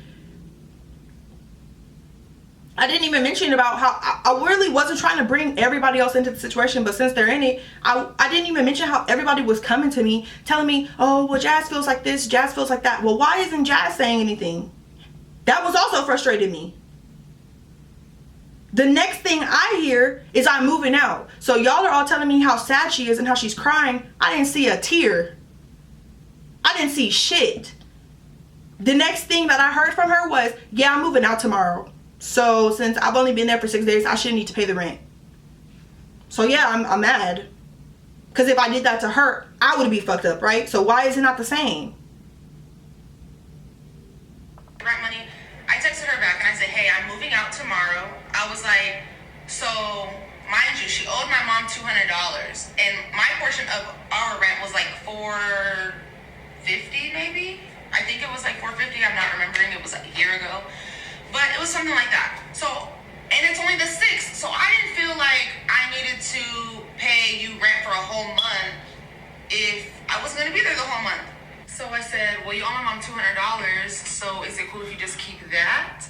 I didn't even mention about how I really wasn't trying to bring everybody else into the situation, but since they're in it, I didn't even mention how everybody was coming to me telling me, oh, well, Jazz feels like this, Jazz feels like that. Well, why isn't Jazz saying anything? That was also frustrating me. The next thing I hear is I'm moving out. So y'all are all telling me how sad she is and how she's crying. I didn't see a tear. I didn't see shit. The next thing that I heard from her was, yeah, I'm moving out tomorrow. So since I've only been there for 6 days, I shouldn't need to pay the rent. So yeah, I'm mad. Because if I did that to her, I would be fucked up, right? So why is it not the same? Rent money. I texted her back and I said, hey, I'm moving out tomorrow. I was like, so mind you, she owed my mom $200. And my portion of our rent was like $450 maybe. I think it was like $450. I'm not remembering. It was like a year ago. But it was something like that. So, and it's only the 6th. So I didn't feel like I needed to pay you rent for a whole month if I wasn't going to be there the whole month. So I said, well, you owe my mom $200. So is it cool if you just keep that?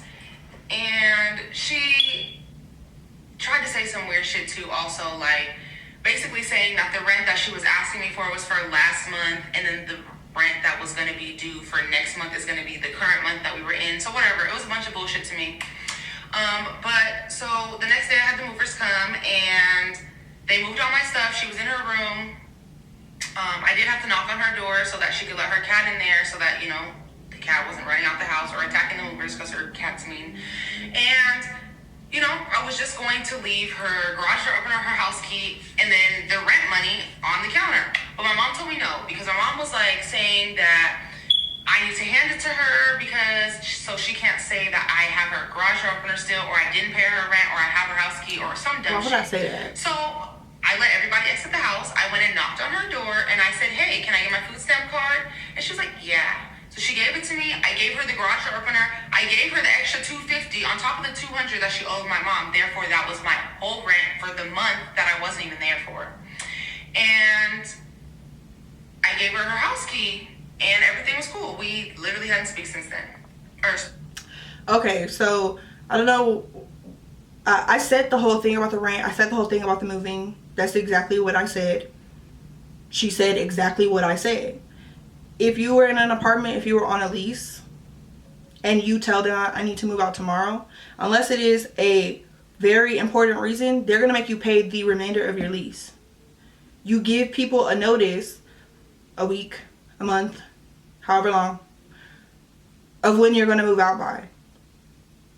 And she tried to say some weird shit too also. Like basically saying that the rent that she was asking me for was for last month. And then the rent that was going to be due for next month is going to be the current month that we were in. So whatever, it was a bunch of bullshit to me. But so the next day I had the movers come and they moved all my stuff. She was in her room. I did have to knock on her door so that she could let her cat in there so that, you know, the cat wasn't running out the house or attacking the movers because her cat's mean. And you know, I was just going to leave her garage door opener, her house key, and then the rent money on the counter. But my mom told me no, because my mom was like saying that I need to hand it to her because so she can't say that I have her garage door opener still, or I didn't pay her rent, or I have her house key, or some dumb shit. Why would I say that? So I let everybody exit the house. I went and knocked on her door, and I said, hey, can I get my food stamp card? And she was like, yeah. So she gave it to me. I gave her the garage door opener. I gave her the extra $250 on top of the $200 that she owed my mom. Therefore, that was my whole rent for the month that I wasn't even there for. And I gave her her house key, and everything was cool. We literally hadn't speak since then. Okay, so I don't know. I said the whole thing about the rent. I said the whole thing about the moving. That's exactly what I said. She said exactly what I said. If you were in an apartment, if you were on a lease, and you tell them I need to move out tomorrow, unless it is a very important reason, they're going to make you pay the remainder of your lease. You give people a notice, a week, a month, however long, of when you're going to move out by.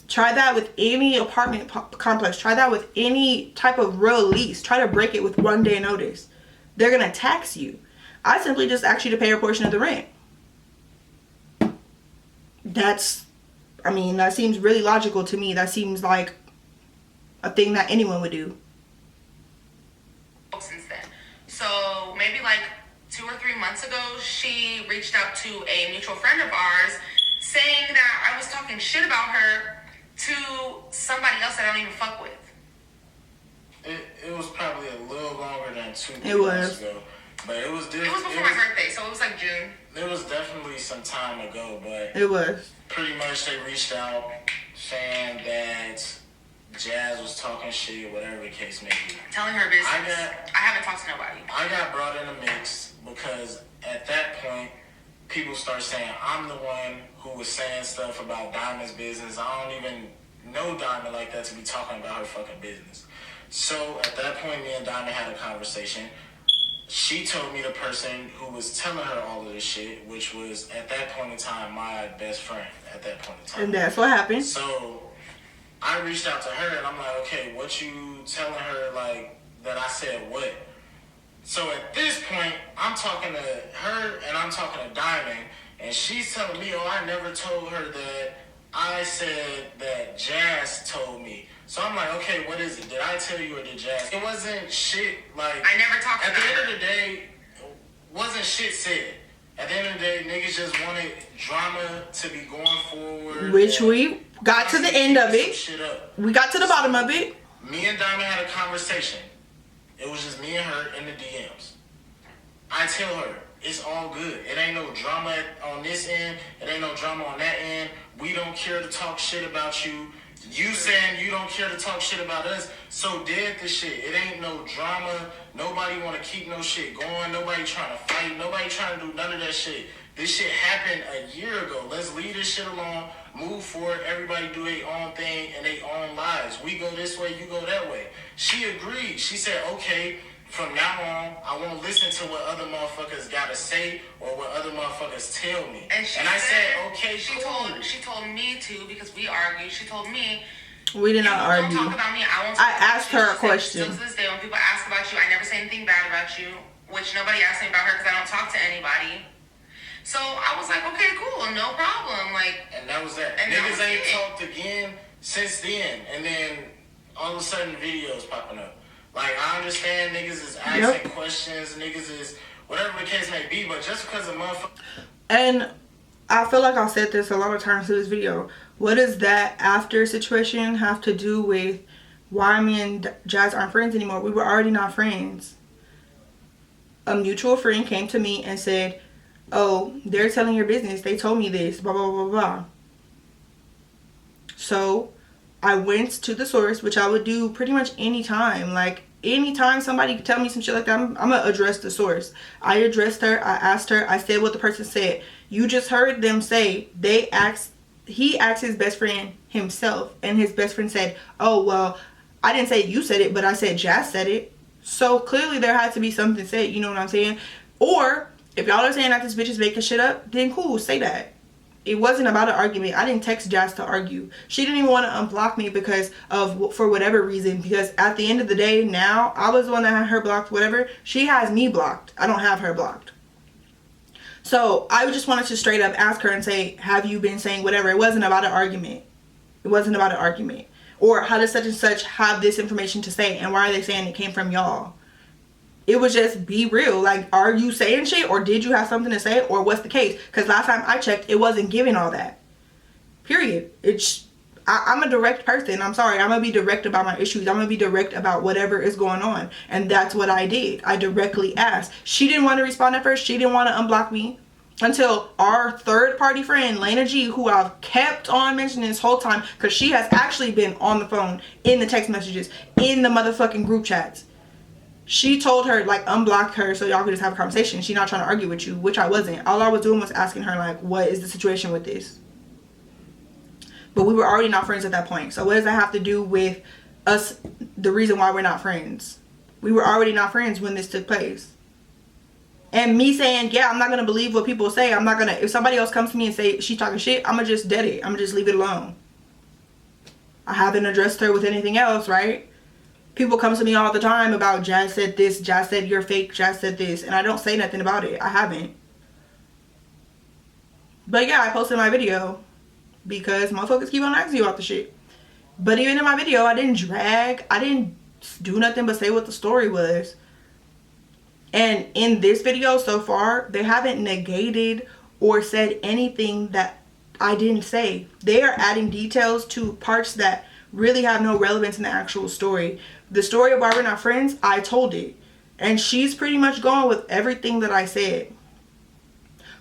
Try that with any apartment complex. Try that with any type of real lease. Try to break it with 1 day notice. They're going to tax you. I simply just asked you to pay a portion of the rent. That seems really logical to me. That seems like a thing that anyone would do. Since then. So maybe like 2 or 3 months ago, she reached out to a mutual friend of ours saying that I was talking shit about her to somebody else that I don't even fuck with. It was probably a little longer than 2 It was. months ago. But it was It was before my birthday, so it was like June. It was definitely some time ago, but It was. pretty much they reached out saying that Jazz was talking shit, whatever the case may be. Telling her business. I haven't talked to nobody. I got brought in the mix because at that point, people start saying I'm the one who was saying stuff about Dymond's business. I don't even know Dymond like that to be talking about her fucking business. So at that point, me and Dymond had a conversation. She told me the person who was telling her all of this shit, which was at that point in time my best friend at that point in time. And that's what happened. So I reached out to her and I'm like, okay, what you telling her like that I said what? So at this point, I'm talking to her and I'm talking to Dymond, and she's telling me, oh, I never told her that. I said that Jazz told me. So I'm like, okay, what is it? Did I tell you or did Jazz? It wasn't shit like... I never talked to her. At the end of the day, wasn't shit said. At the end of the day, niggas just wanted drama to be going forward. Which we got to the end of it. We got to the bottom of it. Me and Dymond had a conversation. It was just me and her in the DMs. I tell her, it's all good. It ain't no drama on this end. It ain't no drama on that end. We don't care to talk shit about you. You saying you don't care to talk shit about us. So dead the shit. It ain't no drama. Nobody want to keep no shit going. Nobody trying to fight. Nobody trying to do none of that shit. This shit happened a year ago. Let's leave this shit alone. Move forward. Everybody do their own thing and their own lives. We go this way. You go that way. She agreed. She said, okay, from now on, I won't listen to what other motherfuckers gotta say or what other motherfuckers tell me. And I said, okay, she told me to, because we argued. She told me, we did not argue. Don't talk about me. I won't talk I about asked you. her a She question. said, still to this day, when people ask about you, I never say anything bad about you, which nobody asked me about her because I don't talk to anybody. So I was like, okay, cool, no problem. Like, and that was that. And niggas ain't talked again since then. And then all of a sudden, videos popping up. Like, I understand niggas is asking questions, niggas is whatever the case may be, but just because a motherfucker. And I feel like I've said this a lot of times in this video. What does that after situation have to do with why me and Jazz aren't friends anymore? We were already not friends. A mutual friend came to me and said, oh, they're telling your business. They told me this, blah, blah, blah, blah. So I went to the source, which I would do pretty much anytime. Like, anytime somebody could tell me some shit like that, I'm going to address the source. I addressed her. I asked her. I said what the person said. You just heard them say he asked his best friend himself. And his best friend said, oh, well, I didn't say you said it, but I said Jazz said it. So clearly there had to be something said. You know what I'm saying? Or if y'all are saying that this bitch is making shit up, then cool, say that. It wasn't about an argument. I didn't text Jazz to argue. She didn't even want to unblock me for whatever reason. Because at the end of the day, now, I was the one that had her blocked, whatever. She has me blocked. I don't have her blocked. So I just wanted to straight up ask her and say, have you been saying whatever? It wasn't about an argument. It wasn't about an argument. Or how does such and such have this information to say? And why are they saying it came from y'all? It was just be real. Like, are you saying shit, or did you have something to say, or what's the case? Because last time I checked, it wasn't giving all that. Period. I'm a direct person. I'm sorry. I'm going to be direct about my issues. I'm going to be direct about whatever is going on. And that's what I did. I directly asked. She didn't want to respond at first. She didn't want to unblock me until our third party friend, Lena G, who I've kept on mentioning this whole time, because she has actually been on the phone, in the text messages, in the motherfucking group chats. She told her, like, unblock her so y'all could just have a conversation. She's not trying to argue with you, which I wasn't. All I was doing was asking her, like, what is the situation with this? But we were already not friends at that point. So what does that have to do with us, the reason why we're not friends? We were already not friends when this took place. And me saying, yeah, I'm not going to believe what people say. I'm not going to, if somebody else comes to me and say she's talking shit, I'm going to just dead it. I'm going to just leave it alone. I haven't addressed her with anything else, right? People come to me all the time about Jazz said this, Jazz said you're fake, Jazz said this, and I don't say nothing about it. I haven't. But yeah, I posted my video because motherfuckers keep on asking you about the shit. But even in my video, I didn't drag. I didn't do nothing but say what the story was. And in this video so far, they haven't negated or said anything that I didn't say. They are adding details to parts that really have no relevance in the actual story. The story of why we're not friends, I told it. And she's pretty much going with everything that I said.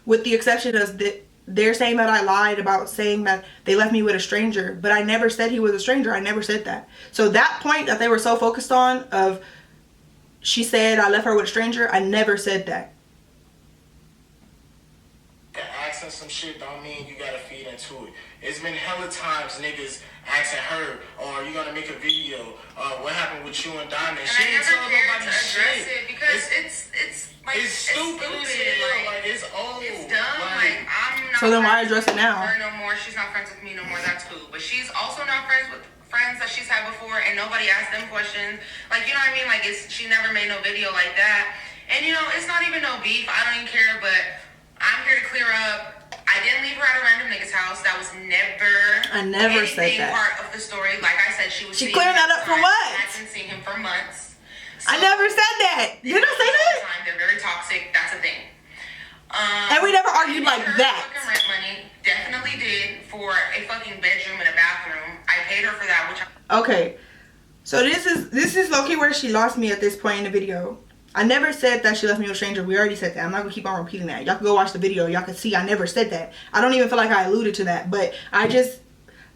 With the exception of that, they're saying that I lied about saying that they left me with a stranger. But I never said he was a stranger. I never said that. So that point that they were so focused on of, she said I left her with a stranger, I never said that. Asking some shit don't mean you gotta feed into it. It's been hella times niggas asking her, oh, are you gonna make a video? What happened with you and Dymond? And She I didn't never tell cared nobody to address shit. it because it's stupid as hell. Like, it's old. It's dumb. Like, I'm not. So then why address it now? Her no more. She's not friends with me no more. That's cool. But she's also not friends with friends that she's had before, and nobody asked them questions. Like, you know what I mean? Like, she never made no video like that. And you know, it's not even no beef. I don't even care. But I'm here to clear up. I didn't leave her at a random nigga's house. That was never. I never said that. Part of the story. Like I said, she was. She cleared that up for what? I've been seeing him for months. I never said that. Did I say that? They're very toxic. That's a thing. And we never argued like that. Fucking rent money. Definitely did for a fucking bedroom and a bathroom. I paid her for that, which okay. So this is low-key where she lost me at this point in the video. I never said that she left me with a stranger. We already said that. I'm not gonna keep on repeating that. Y'all can go watch the video. Y'all can see I never said that. I don't even feel like I alluded to that. But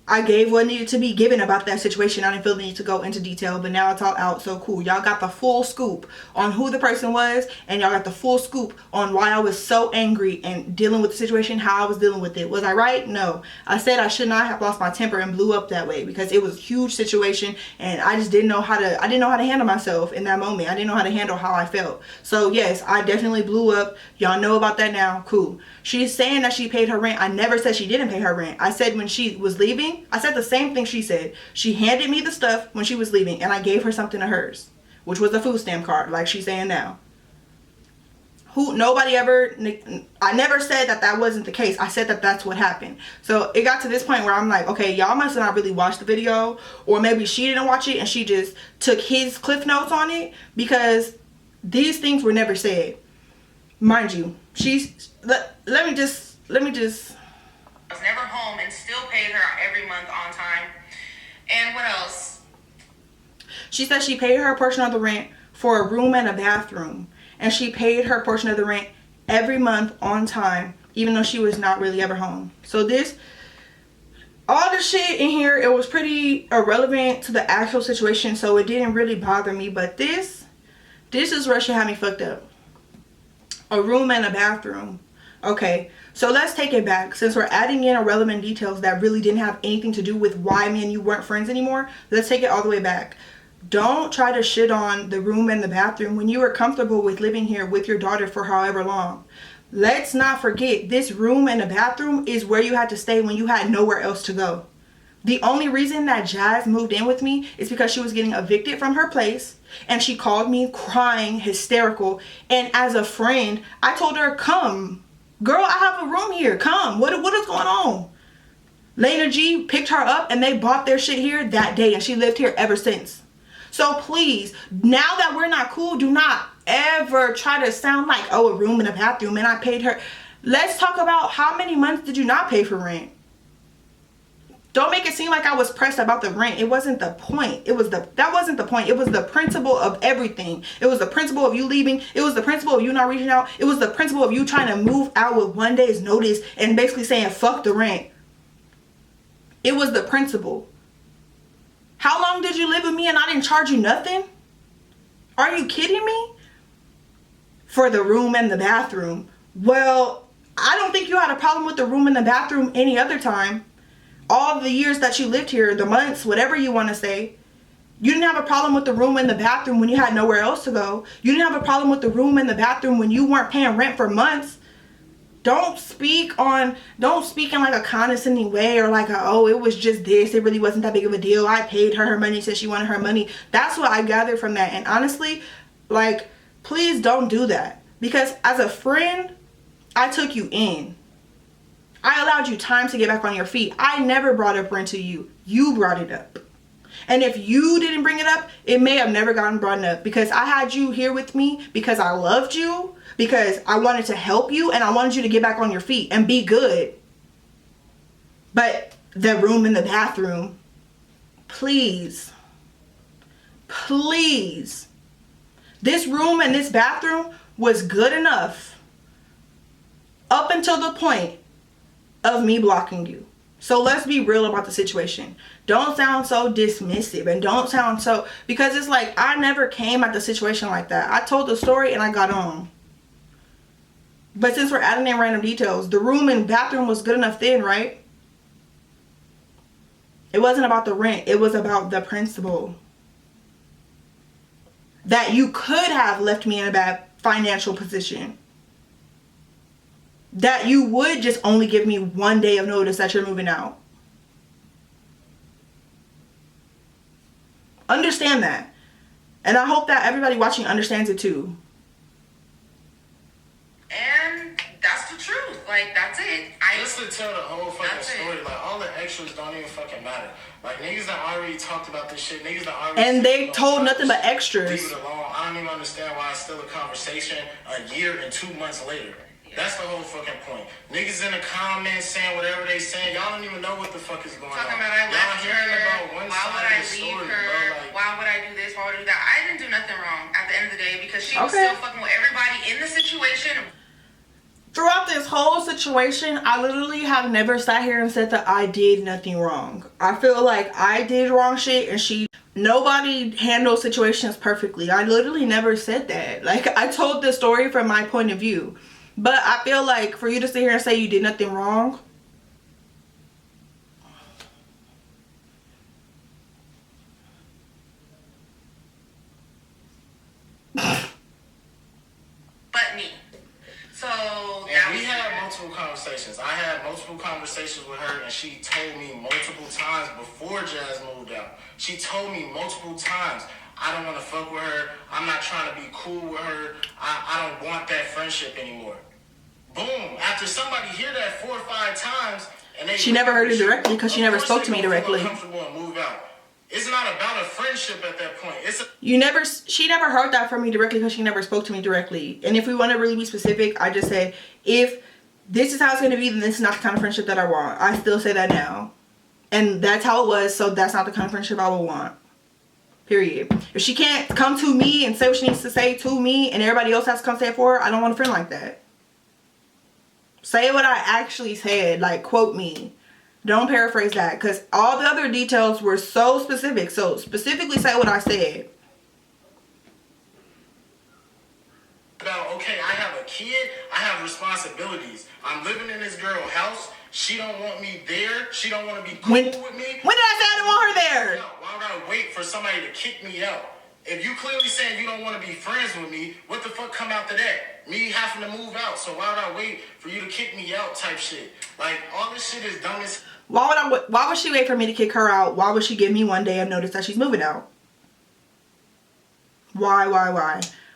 I gave what needed to be given about that situation. I didn't feel the need to go into detail, but now it's all out. So cool. Y'all got the full scoop on who the person was, and y'all got the full scoop on why I was so angry and dealing with the situation, how I was dealing with it. Was I right? No. I said I should not have lost my temper and blew up that way because it was a huge situation, and I just didn't know how to handle myself in that moment. I didn't know how to handle how I felt. So yes, I definitely blew up. Y'all know about that now. Cool. She's saying that she paid her rent. I never said she didn't pay her rent. I said when she was leaving, I said the same thing she said. She handed me the stuff when she was leaving, and I gave her something of hers, which was a food stamp card, like she's saying now. I never said that wasn't the case. I said that that's what happened. So it got to this point where I'm like, okay, y'all must have not really watched the video, or maybe she didn't watch it and she just took his cliff notes on it, because these things were never said. Mind you, let me just I was never home and still paid her every month on time. And what else? She said she paid her portion of the rent for a room and a bathroom. And she paid her portion of the rent every month on time, even though she was not really ever home. So all the shit in here, it was pretty irrelevant to the actual situation, so it didn't really bother me. But this is where she had me fucked up. A room and a bathroom. Okay, so let's take it back. Since we're adding in irrelevant details that really didn't have anything to do with why me and you weren't friends anymore, let's take it all the way back. Don't try to shit on the room and the bathroom when you were comfortable with living here with your daughter for however long. Let's not forget, this room and the bathroom is where you had to stay when you had nowhere else to go. The only reason that Jazz moved in with me is because she was getting evicted from her place, and she called me crying, hysterical, and as a friend, I told her, come. Girl, I have a room here. Come. What is going on? Lena G picked her up and they bought their shit here that day, and she lived here ever since. So please, now that we're not cool, do not ever try to sound like, oh, a room and a bathroom and I paid her. Let's talk about how many months did you not pay for rent? Don't make it seem like I was pressed about the rent. It wasn't the point. That wasn't the point. It was the principle of everything. It was the principle of you leaving. It was the principle of you not reaching out. It was the principle of you trying to move out with 1 day's notice and basically saying, fuck the rent. It was the principle. How long did you live with me and I didn't charge you nothing? Are you kidding me? For the room and the bathroom. Well, I don't think you had a problem with the room and the bathroom any other time. All the years that you lived here, the months, whatever you want to say, you didn't have a problem with the room and the bathroom when you had nowhere else to go. You didn't have a problem with the room and the bathroom when you weren't paying rent for months. Don't speak in like a condescending way, or like, oh, it was just this, it really wasn't that big of a deal. I paid her money, said she wanted her money. That's what I gathered from that. And honestly, like, please don't do that. Because as a friend, I took you in. I allowed you time to get back on your feet. I never brought up rent to you. You brought it up. And if you didn't bring it up, it may have never gotten brought up, because I had you here with me because I loved you, because I wanted to help you, and I wanted you to get back on your feet and be good. But the room and the bathroom, please, please. This room and this bathroom was good enough up until the point of me blocking you. So let's be real about the situation. Don't sound so dismissive, and don't sound so, because it's like I never came at the situation like that. I told the story and I got on. But since we're adding in random details, the room and bathroom was good enough then, right? It wasn't about the rent. It was about the principle. That you could have left me in a bad financial position. That you would just only give me 1 day of notice that you're moving out. Understand that. And I hope that everybody watching understands it too. And that's the truth. Like, that's it. I was to tell the whole fucking story. Like, all the extras don't even fucking matter. Like, niggas that already talked about this shit. Niggas that already... And they told nothing but extras. Leave it alone. I don't even understand why it's still a conversation a year and 2 months later. That's the whole fucking point. Niggas in the comments saying whatever they saying. Y'all don't even know what the fuck is going on. Talking about I left her. Why would I leave her? Why would I do this? Why would I do that? I didn't do nothing wrong at the end of the day because she was still fucking with everybody in the situation. Throughout this whole situation, I literally have never sat here and said that I did nothing wrong. I feel like I did wrong shit and nobody handles situations perfectly. I literally never said that. Like, I told the story from my point of view. But I feel like for you to sit here and say you did nothing wrong. But me. So and we had multiple conversations. I had multiple conversations with her, and she told me multiple times before Jazz moved out. She told me multiple times, I don't want to fuck with her. I'm not trying to be cool with her. I don't want that friendship anymore. Boom. After somebody hear that 4 or 5 times, and she never heard it directly because she never spoke to me directly. Comfortable and move out. It's not about a friendship at that point. She never heard that from me directly because she never spoke to me directly. And if we want to really be specific, I just said, if this is how it's going to be, then this is not the kind of friendship that I want. I still say that now. And that's how it was, so that's not the kind of friendship I would want. Period. If she can't come to me and say what she needs to say to me and everybody else has to come say it for her, I don't want a friend like that. Say what I actually said. Like, quote me. Don't paraphrase that. Because all the other details were so specific. So, specifically say what I said. Okay, I have a kid. I have responsibilities. I'm living in this girl's house. She don't want me there. She don't want to be cool with me. When did I say I didn't want her there? Why would I wait for somebody to kick me out? If you clearly saying you don't want to be friends with me, what the fuck come after that? Me having to move out. So why would I wait for you to kick me out type shit? Like, all this shit is dumb as... Why would she wait for me to kick her out? Why would she give me one day of notice that she's moving out? Why?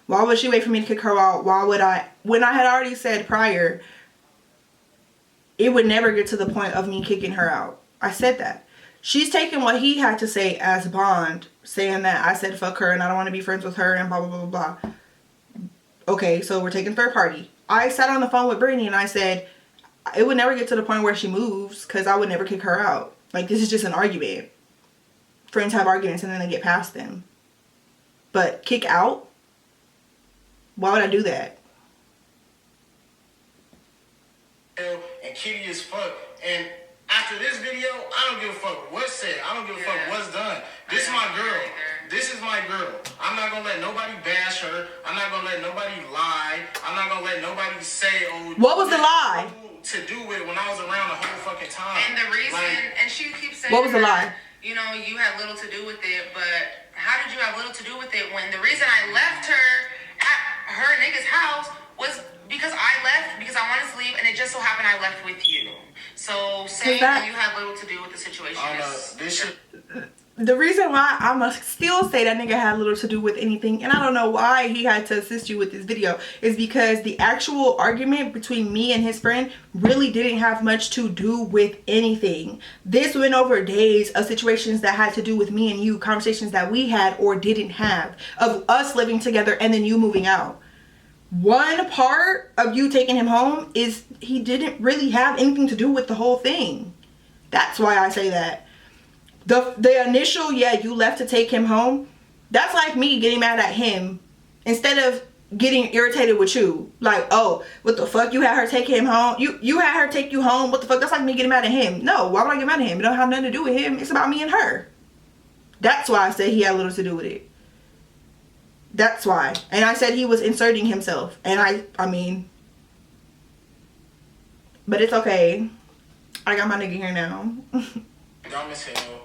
Why would she wait for me to kick her out? Why would I... When I had already said prior, it would never get to the point of me kicking her out. I said that. She's taking what he had to say as bond, saying that I said fuck her and I don't want to be friends with her and blah, blah, blah, blah, blah. Okay, so we're taking third party. I sat on the phone with Brittany and I said, it would never get to the point where she moves because I would never kick her out. Like, this is just an argument. Friends have arguments and then they get past them. But kick out? Why would I do that? And kitty as fuck. And after this video, I don't give a fuck what's said. I don't give a fuck what's done. This is my girl. This is my girl. I'm not gonna let nobody bash her. I'm not gonna let nobody lie. I'm not gonna let nobody say, oh, what was the lie? To do with when I was around the whole fucking time. And the reason, and she keeps saying, what was the lie? You know, you had little to do with it, but how did you have little to do with it when the reason I left her at her nigga's house was because I left because I wanted to leave, and it just so happened I left with you. So saying that you had little to do with the situation is... The reason why I must still say that nigga had little to do with anything, and I don't know why he had to assist you with this video, is because the actual argument between me and his friend really didn't have much to do with anything. This went over days of situations that had to do with me and you, conversations that we had or didn't have, of us living together and then you moving out. One part of you taking him home is he didn't really have anything to do with the whole thing. That's why I say that. The initial, you left to take him home, that's like me getting mad at him instead of getting irritated with you. Like, oh, what the fuck, you had her take him home? You had her take you home? What the fuck? That's like me getting mad at him. No, why would I get mad at him? It don't have nothing to do with him. It's about me and her. That's why I said he had little to do with it. That's why. And I said he was inserting himself. And I mean, but it's okay. I got my nigga here now. Dumb as hell.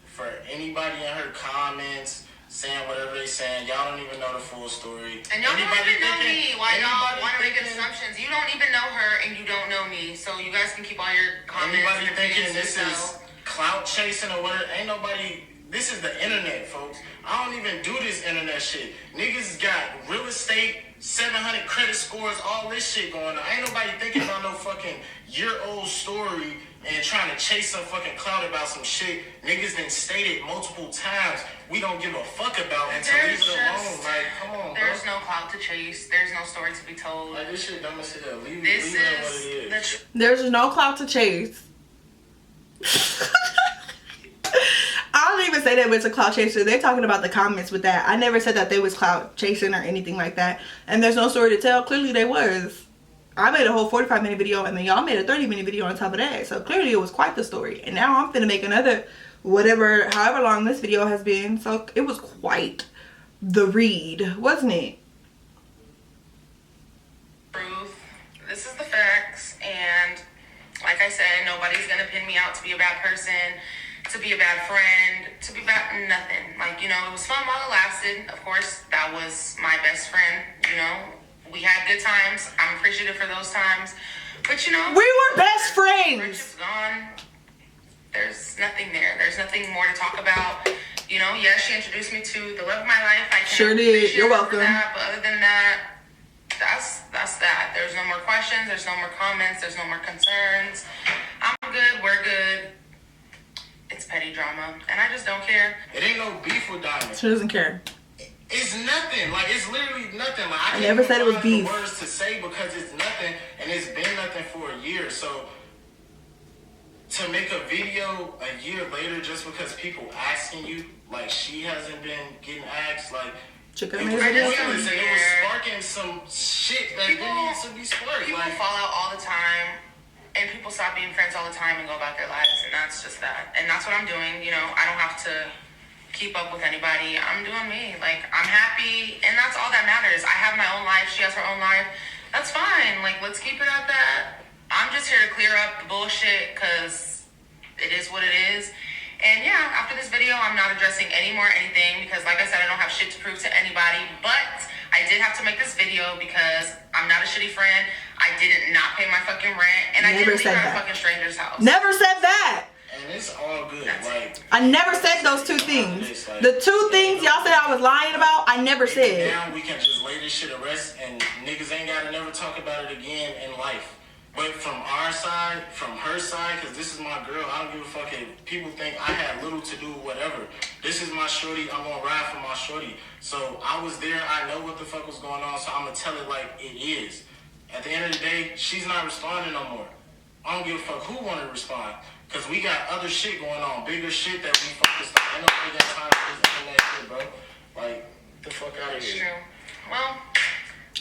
For anybody in her comments saying whatever they saying, y'all don't even know the full story. And y'all don't even know me. Why y'all want to make assumptions? You don't even know her and you don't know me. So you guys can keep all your comments. Anybody thinking this is clout chasing or whatever, ain't nobody this is the internet, folks. I don't even do this internet shit. Niggas got real estate, 700 credit scores, all this shit going on. Ain't nobody thinking about no fucking year-old story and trying to chase some fucking clout about some shit niggas done stated multiple times we don't give a fuck about and to leave it alone. Like, come on, there's bro. no clout to chase. There's no story to be told. Like, this shit dumb as hell. Leave This it at what it is is. There's no clout to chase. I don't even say that it's a clout chaser. They're talking about the comments with that. I never said that they was clout chasing or anything like that. And there's no story to tell. Clearly they was. I made a whole 45-minute video and then y'all made a 30-minute video on top of that. So clearly it was quite the story. And now I'm finna make another however long this video has been. So it was quite the read, wasn't it? Truth. This is the facts. And like I said, nobody's gonna pin me out to be a bad person, to be a bad friend, to be bad nothing. Like, you know, it was fun while it lasted. Of course, that was my best friend, you know. We had good times. I'm appreciative for those times. But, you know, We were best friends. friendship's gone. There's nothing there. There's nothing more to talk about. You know, yes, she introduced me to the love of my life. I can Sure did. appreciate You're her for welcome. that, but other than that, that's that. There's no more questions. There's no more comments. There's no more concerns. I'm good. We're good. It's petty drama, and I just don't care. It ain't no beef with Dymond. She doesn't care. It's nothing. Like, it's literally nothing. Like, I never said it was can't even beef. find the words to say because it's nothing, and it's been nothing for a year. So to make a video a year later just because people asking you, like, she hasn't been getting asked, like, Chicken it made was a video. pointless, and it was sparking some shit that didn't need to be sparked. People Like, fall out all the time, and people stop being friends all the time and go about their lives, and that's just that. And that's what I'm doing. You know, I don't have to keep up with anybody. I'm doing me. Like, I'm happy, and that's all that matters. I have my own life. She has her own life. That's fine. Like, let's keep it at that. I'm just here to clear up the bullshit because it is what it is. And yeah, after this video, I'm not addressing any more anything because, like I said, I don't have shit to prove to anybody. But I did have to make this video because I'm not a shitty friend. I didn't not pay my fucking rent, and I Never didn't said leave at a that. fucking stranger's house. Never said that. and it's all good. Like, I never said those two things. The two things y'all said I was lying about, I never said. now we can just lay this shit to rest, and niggas ain't gotta never talk about it again in life. But from our side, from her side, because this is my girl, I don't give a fuck if people think I had little to do with whatever. This is my shorty, I'm gonna ride for my shorty. So I was there, I know what the fuck was going on, so I'm gonna tell it like it is. At the end of the day, she's not responding no more. I don't give a fuck who wanna respond. Because we got other shit going on, bigger shit that we focused on. I know we got time for this internet shit, bro. Like, get the fuck out of It's here. true. Well,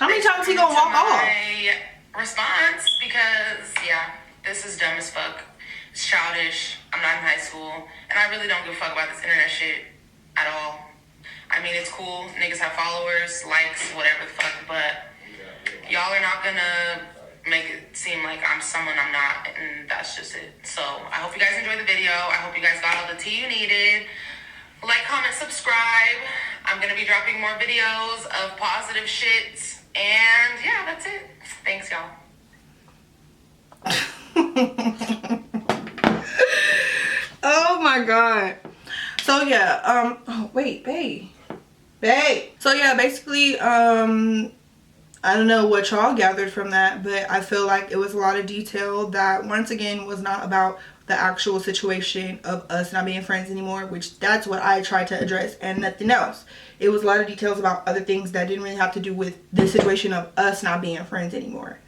How many times he gonna walk off? my response, because yeah, this is dumb as fuck. It's childish. I'm not in high school, and I really don't give a fuck about this internet shit at all. I mean, it's cool. Niggas have followers, likes, whatever the fuck, but y'all are not gonna make it seem like I'm someone I'm not, and that's just it. So I hope you guys enjoyed the video. I hope you guys got all the tea you needed. Like, comment, subscribe. I'm gonna be dropping more videos of positive shit. And yeah, that's it. Thanks, y'all. Oh my god. So yeah, oh wait, babe. So yeah, basically, I don't know what y'all gathered from that, but I feel like it was a lot of detail that once again was not about the actual situation of us not being friends anymore, which that's what I tried to address and nothing else. It was a lot of details about other things that didn't really have to do with the situation of us not being friends anymore.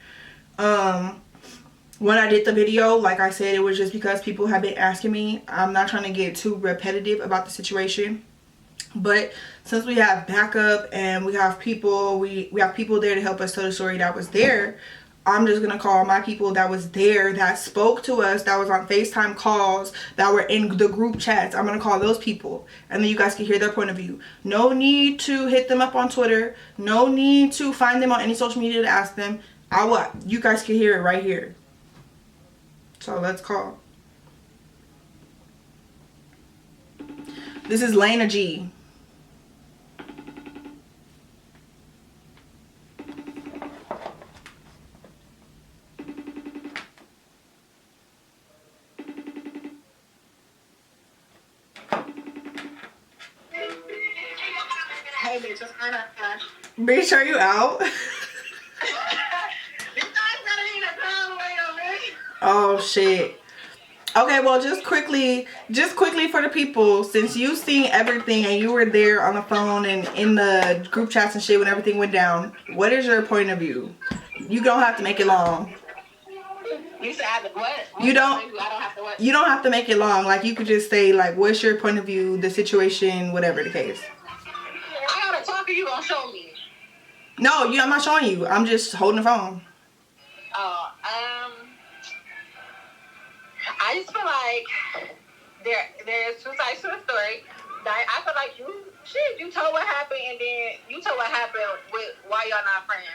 When I did the video, like I said, it was just because people have been asking me. I'm not trying to get too repetitive about the situation. But since we have backup and we have people, we have people there to help us tell the story that was there, I'm just going to call my people that was there, that spoke to us, that was on FaceTime calls, that were in the group chats. I'm going to call those people. And then you guys can hear their point of view. No need to hit them up on Twitter. No need to find them on any social media to ask them. You guys can hear it right here. So let's call. This is Lena G. Hey, bitch, what's going on? Bitch, are you out? This guy's gonna need a call away on me. Oh shit. Okay, well, just quickly for the people, since you've seen everything and you were there on the phone and in the group chats and shit when everything went down, what is your point of view? You don't have to make it long. You said I have to what? You don't. I don't have to what? You don't have to make it long. Like, you could just say, like, what's your point of view, the situation, whatever the case. I gotta talk, or you gonna show me? No, I'm not showing you. I'm just holding the phone. I just feel like there's two sides to the story. I feel like you told what happened, and then you told what happened with why y'all not friends.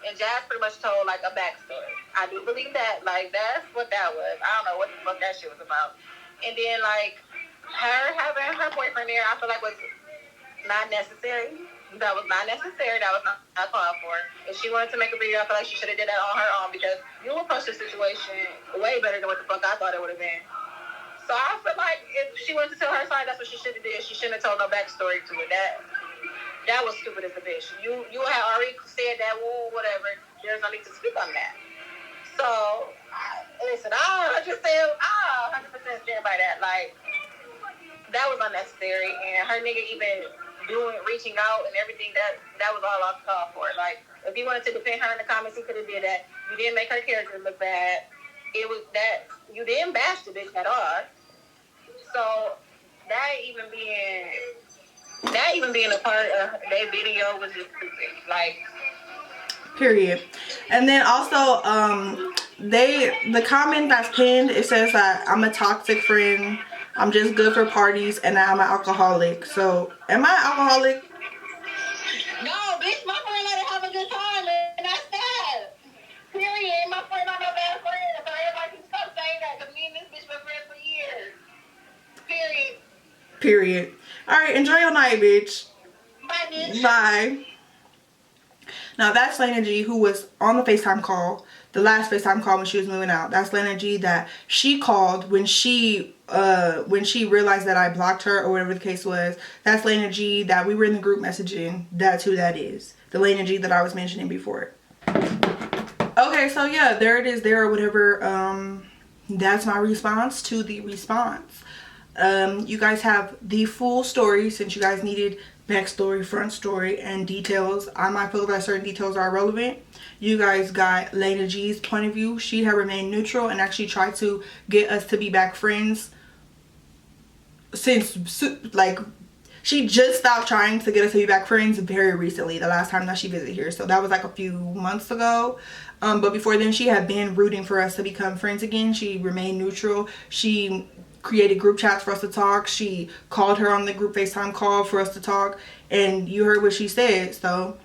And Jazz pretty much told like a backstory. I do believe that. Like, that's what that was. I don't know what the fuck that shit was about. And then like her having her boyfriend there, I feel like was not necessary. That was not necessary. That was not called for. If she wanted to make a video, I feel like she should have did that on her own, because you approached the situation way better than what the fuck I thought it would have been. So I feel like if she wanted to tell her side, that's what she should have did. She shouldn't have told no backstory to it. That was stupid as a bitch. You had already said that, woo, whatever. There's no need to speak on that. So, listen, I 100% stand by that. Like, that was unnecessary. And her nigga even reaching out and everything, that was all off the call for. Like, if he wanted to defend her in the comments, he could have did that. You didn't make her character look bad. It was that you didn't bash the bitch at all. So, that even being a part of their video was just stupid. Like, Period. And then also, the comment that's pinned, it says that I'm a toxic friend, I'm just good for parties, and I'm an alcoholic. So, am I an alcoholic? no, bitch, my friend let her have a good time, and that's that. Period. My friend not no bad friend. So everybody can stop saying that, because me and this bitch been friends for years. Period. Period. Alright, enjoy your night, bitch. Bye, bitch. Bye. Now, that's Lena G, who was on the FaceTime call, the last FaceTime call when she was moving out. That's Lena G that she called when she realized that I blocked her, or whatever the case was. That's Lena G that we were in the group messaging. That's who that is. The Lena G that I was mentioning before. Okay, so yeah, there it is there, or whatever. That's my response to the response. You guys have the full story, since you guys needed backstory, front story, and details. I might feel that certain details are relevant. You guys got Lena G's point of view. She had remained neutral and actually tried to get us to be back friends since, like, she just stopped trying to get us to be back friends very recently, the last time that she visited here. So that was like a few months ago. But before then, she had been rooting for us to become friends again. She remained neutral. She created group chats for us to talk. She called her on the group FaceTime call for us to talk, and you heard what she said. So,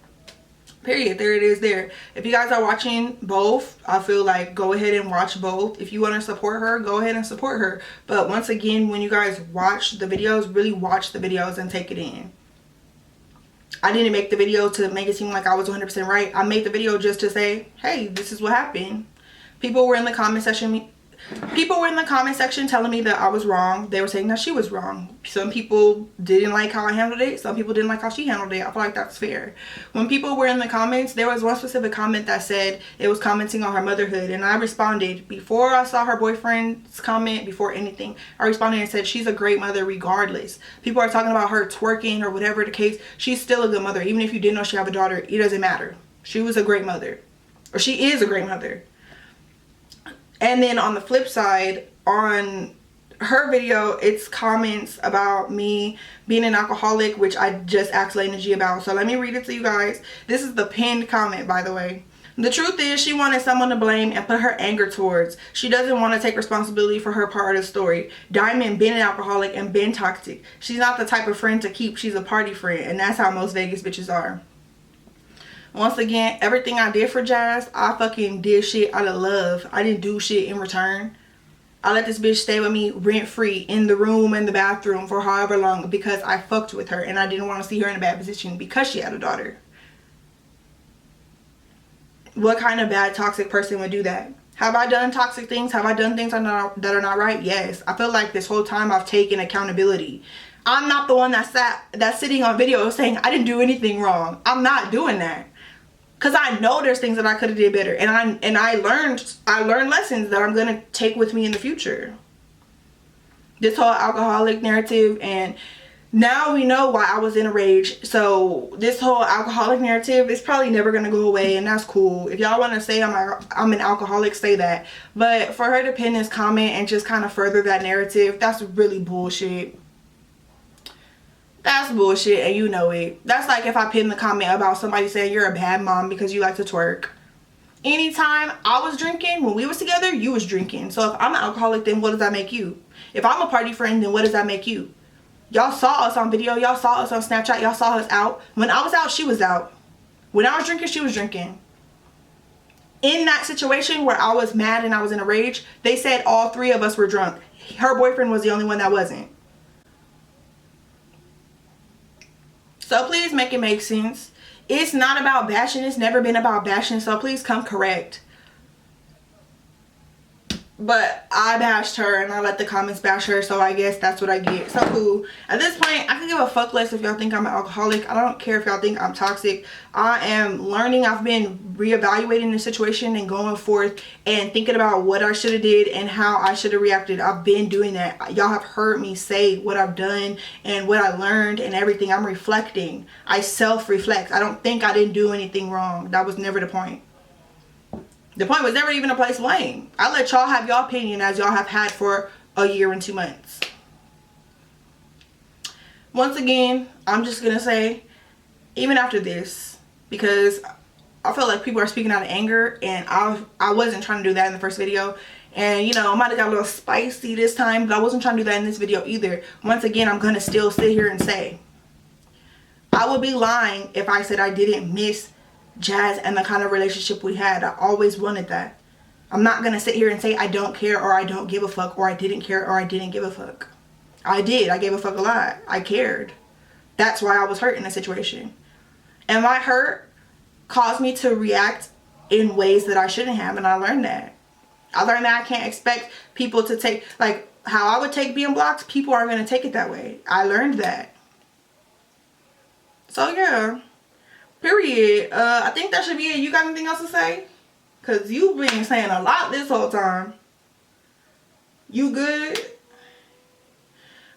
period. There it is there. If you guys are watching both, I feel like go ahead and watch both. If you want to support her, go ahead and support her. But once again, when you guys watch the videos, really watch the videos and take it in. I didn't make the video to make it seem like I was 100% right. I made the video just to say, hey, this is what happened. People were in the comment section telling me that I was wrong. They were saying that she was wrong. Some people didn't like how I handled it. Some people didn't like how she handled it. I feel like that's fair. When people were in the comments, there was one specific comment that said it was commenting on her motherhood. And I responded before I saw her boyfriend's comment, before anything. I responded and said she's a great mother regardless. People are talking about her twerking or whatever the case. She's still a good mother. Even if you didn't know she have a daughter, it doesn't matter. She was a great mother. Or she is a great mother. And then on the flip side, on her video, it's comments about me being an alcoholic, which I just asked Lena G about. So let me read it to you guys. This is the pinned comment, by the way. The truth is, she wanted someone to blame and put her anger towards. She doesn't want to take responsibility for her part of the story. Dymond been an alcoholic and been toxic. She's not the type of friend to keep. She's a party friend, and that's how most Vegas bitches are. Once again, everything I did for Jazz, I fucking did shit out of love. I didn't do shit in return. I let this bitch stay with me rent-free in the room and the bathroom for however long because I fucked with her and I didn't want to see her in a bad position because she had a daughter. What kind of bad toxic person would do that? Have I done toxic things? Have I done things that are not right? Yes. I feel like this whole time I've taken accountability. I'm not the one that's sitting on video saying I didn't do anything wrong. I'm not doing that. Cause I know there's things that I could have did better, and I learned lessons that I'm gonna take with me in the future. This whole alcoholic narrative, and now we know why I was in a rage. So this whole alcoholic narrative is probably never gonna go away, and that's cool. If y'all want to say I'm an alcoholic, say that. But for her to pin this comment and just kind of further that narrative, that's really bullshit. That's bullshit, and you know it. That's like if I pin the comment about somebody saying you're a bad mom because you like to twerk. Anytime I was drinking, when we was together, you was drinking. So if I'm an alcoholic, then what does that make you? If I'm a party friend, then what does that make you? Y'all saw us on video. Y'all saw us on Snapchat. Y'all saw us out. When I was out, she was out. When I was drinking, she was drinking. In that situation where I was mad and I was in a rage, they said all three of us were drunk. Her boyfriend was the only one that wasn't. So please make it make sense. It's not about bashing. It's never been about bashing. So please come correct. But I bashed her and I let the comments bash her. So I guess that's what I get. So cool. At this point, I can give a fuck less if y'all think I'm an alcoholic. I don't care if y'all think I'm toxic. I am learning. I've been reevaluating the situation and going forth and thinking about what I should have did and how I should have reacted. I've been doing that. Y'all have heard me say what I've done and what I learned and everything. I'm reflecting. I self-reflect. I don't think I didn't do anything wrong. That was never the point. The point was never even to place blame. I let y'all have your opinion as y'all have had for a year and 2 months. Once again, I'm just going to say, even after this, because I feel like people are speaking out of anger, and I wasn't trying to do that in the first video. And, you know, I might have got a little spicy this time, but I wasn't trying to do that in this video either. Once again, I'm going to still sit here and say, I would be lying if I said I didn't miss Jazz and the kind of relationship we had. I always wanted that. I'm not gonna sit here and say I don't care or I don't give a fuck or I didn't care or I didn't give a fuck. I did. I gave a fuck a lot. I cared. That's why I was hurt in the situation. And my hurt caused me to react in ways that I shouldn't have, and I learned that. I learned that I can't expect people to take, like how I would take being blocked, people aren't gonna take it that way. I learned that. So yeah. Period. I think that should be it. You got anything else to say? Because you've been saying a lot this whole time. You good?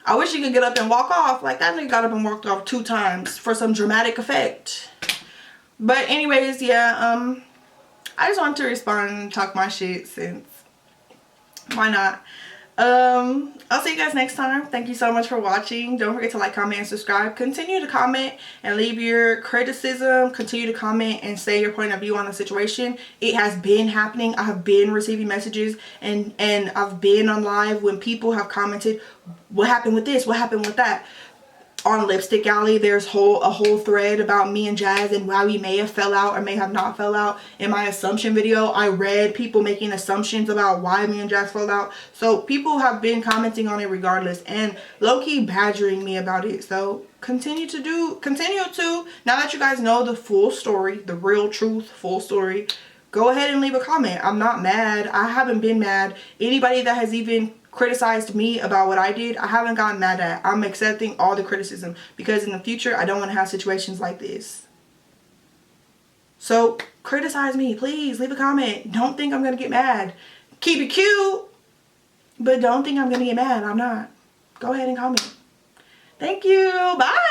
I wish you could get up and walk off. Like that nigga got up and walked off 2 times for some dramatic effect. But anyways, yeah, I just wanted to respond and talk my shit since why not? I'll see you guys next time. Thank you so much for watching. Don't forget to like, comment, and subscribe. Continue to comment and leave your criticism. Continue to comment and say your point of view on the situation. It has been happening. I have been receiving messages and I've been on live when people have commented, what happened with this? What happened with that? On Lipstick Alley, there's a whole thread about me and Jazz and why we may have fell out or may have not fell out. In my assumption video, I read people making assumptions about why me and Jazz fell out. So people have been commenting on it regardless and low-key badgering me about it. So continue to, now that you guys know the full story, the real truth, full story, go ahead and leave a comment. I'm not mad. I haven't been mad. Anybody that has even criticized me about what I did, I haven't gotten mad at. I'm accepting all the criticism because in the future I don't want to have situations like this. So criticize me, please. Leave a comment. Don't think I'm gonna get mad. Keep it cute, but don't think I'm gonna get mad. I'm not. Go ahead and comment. Thank you. Bye.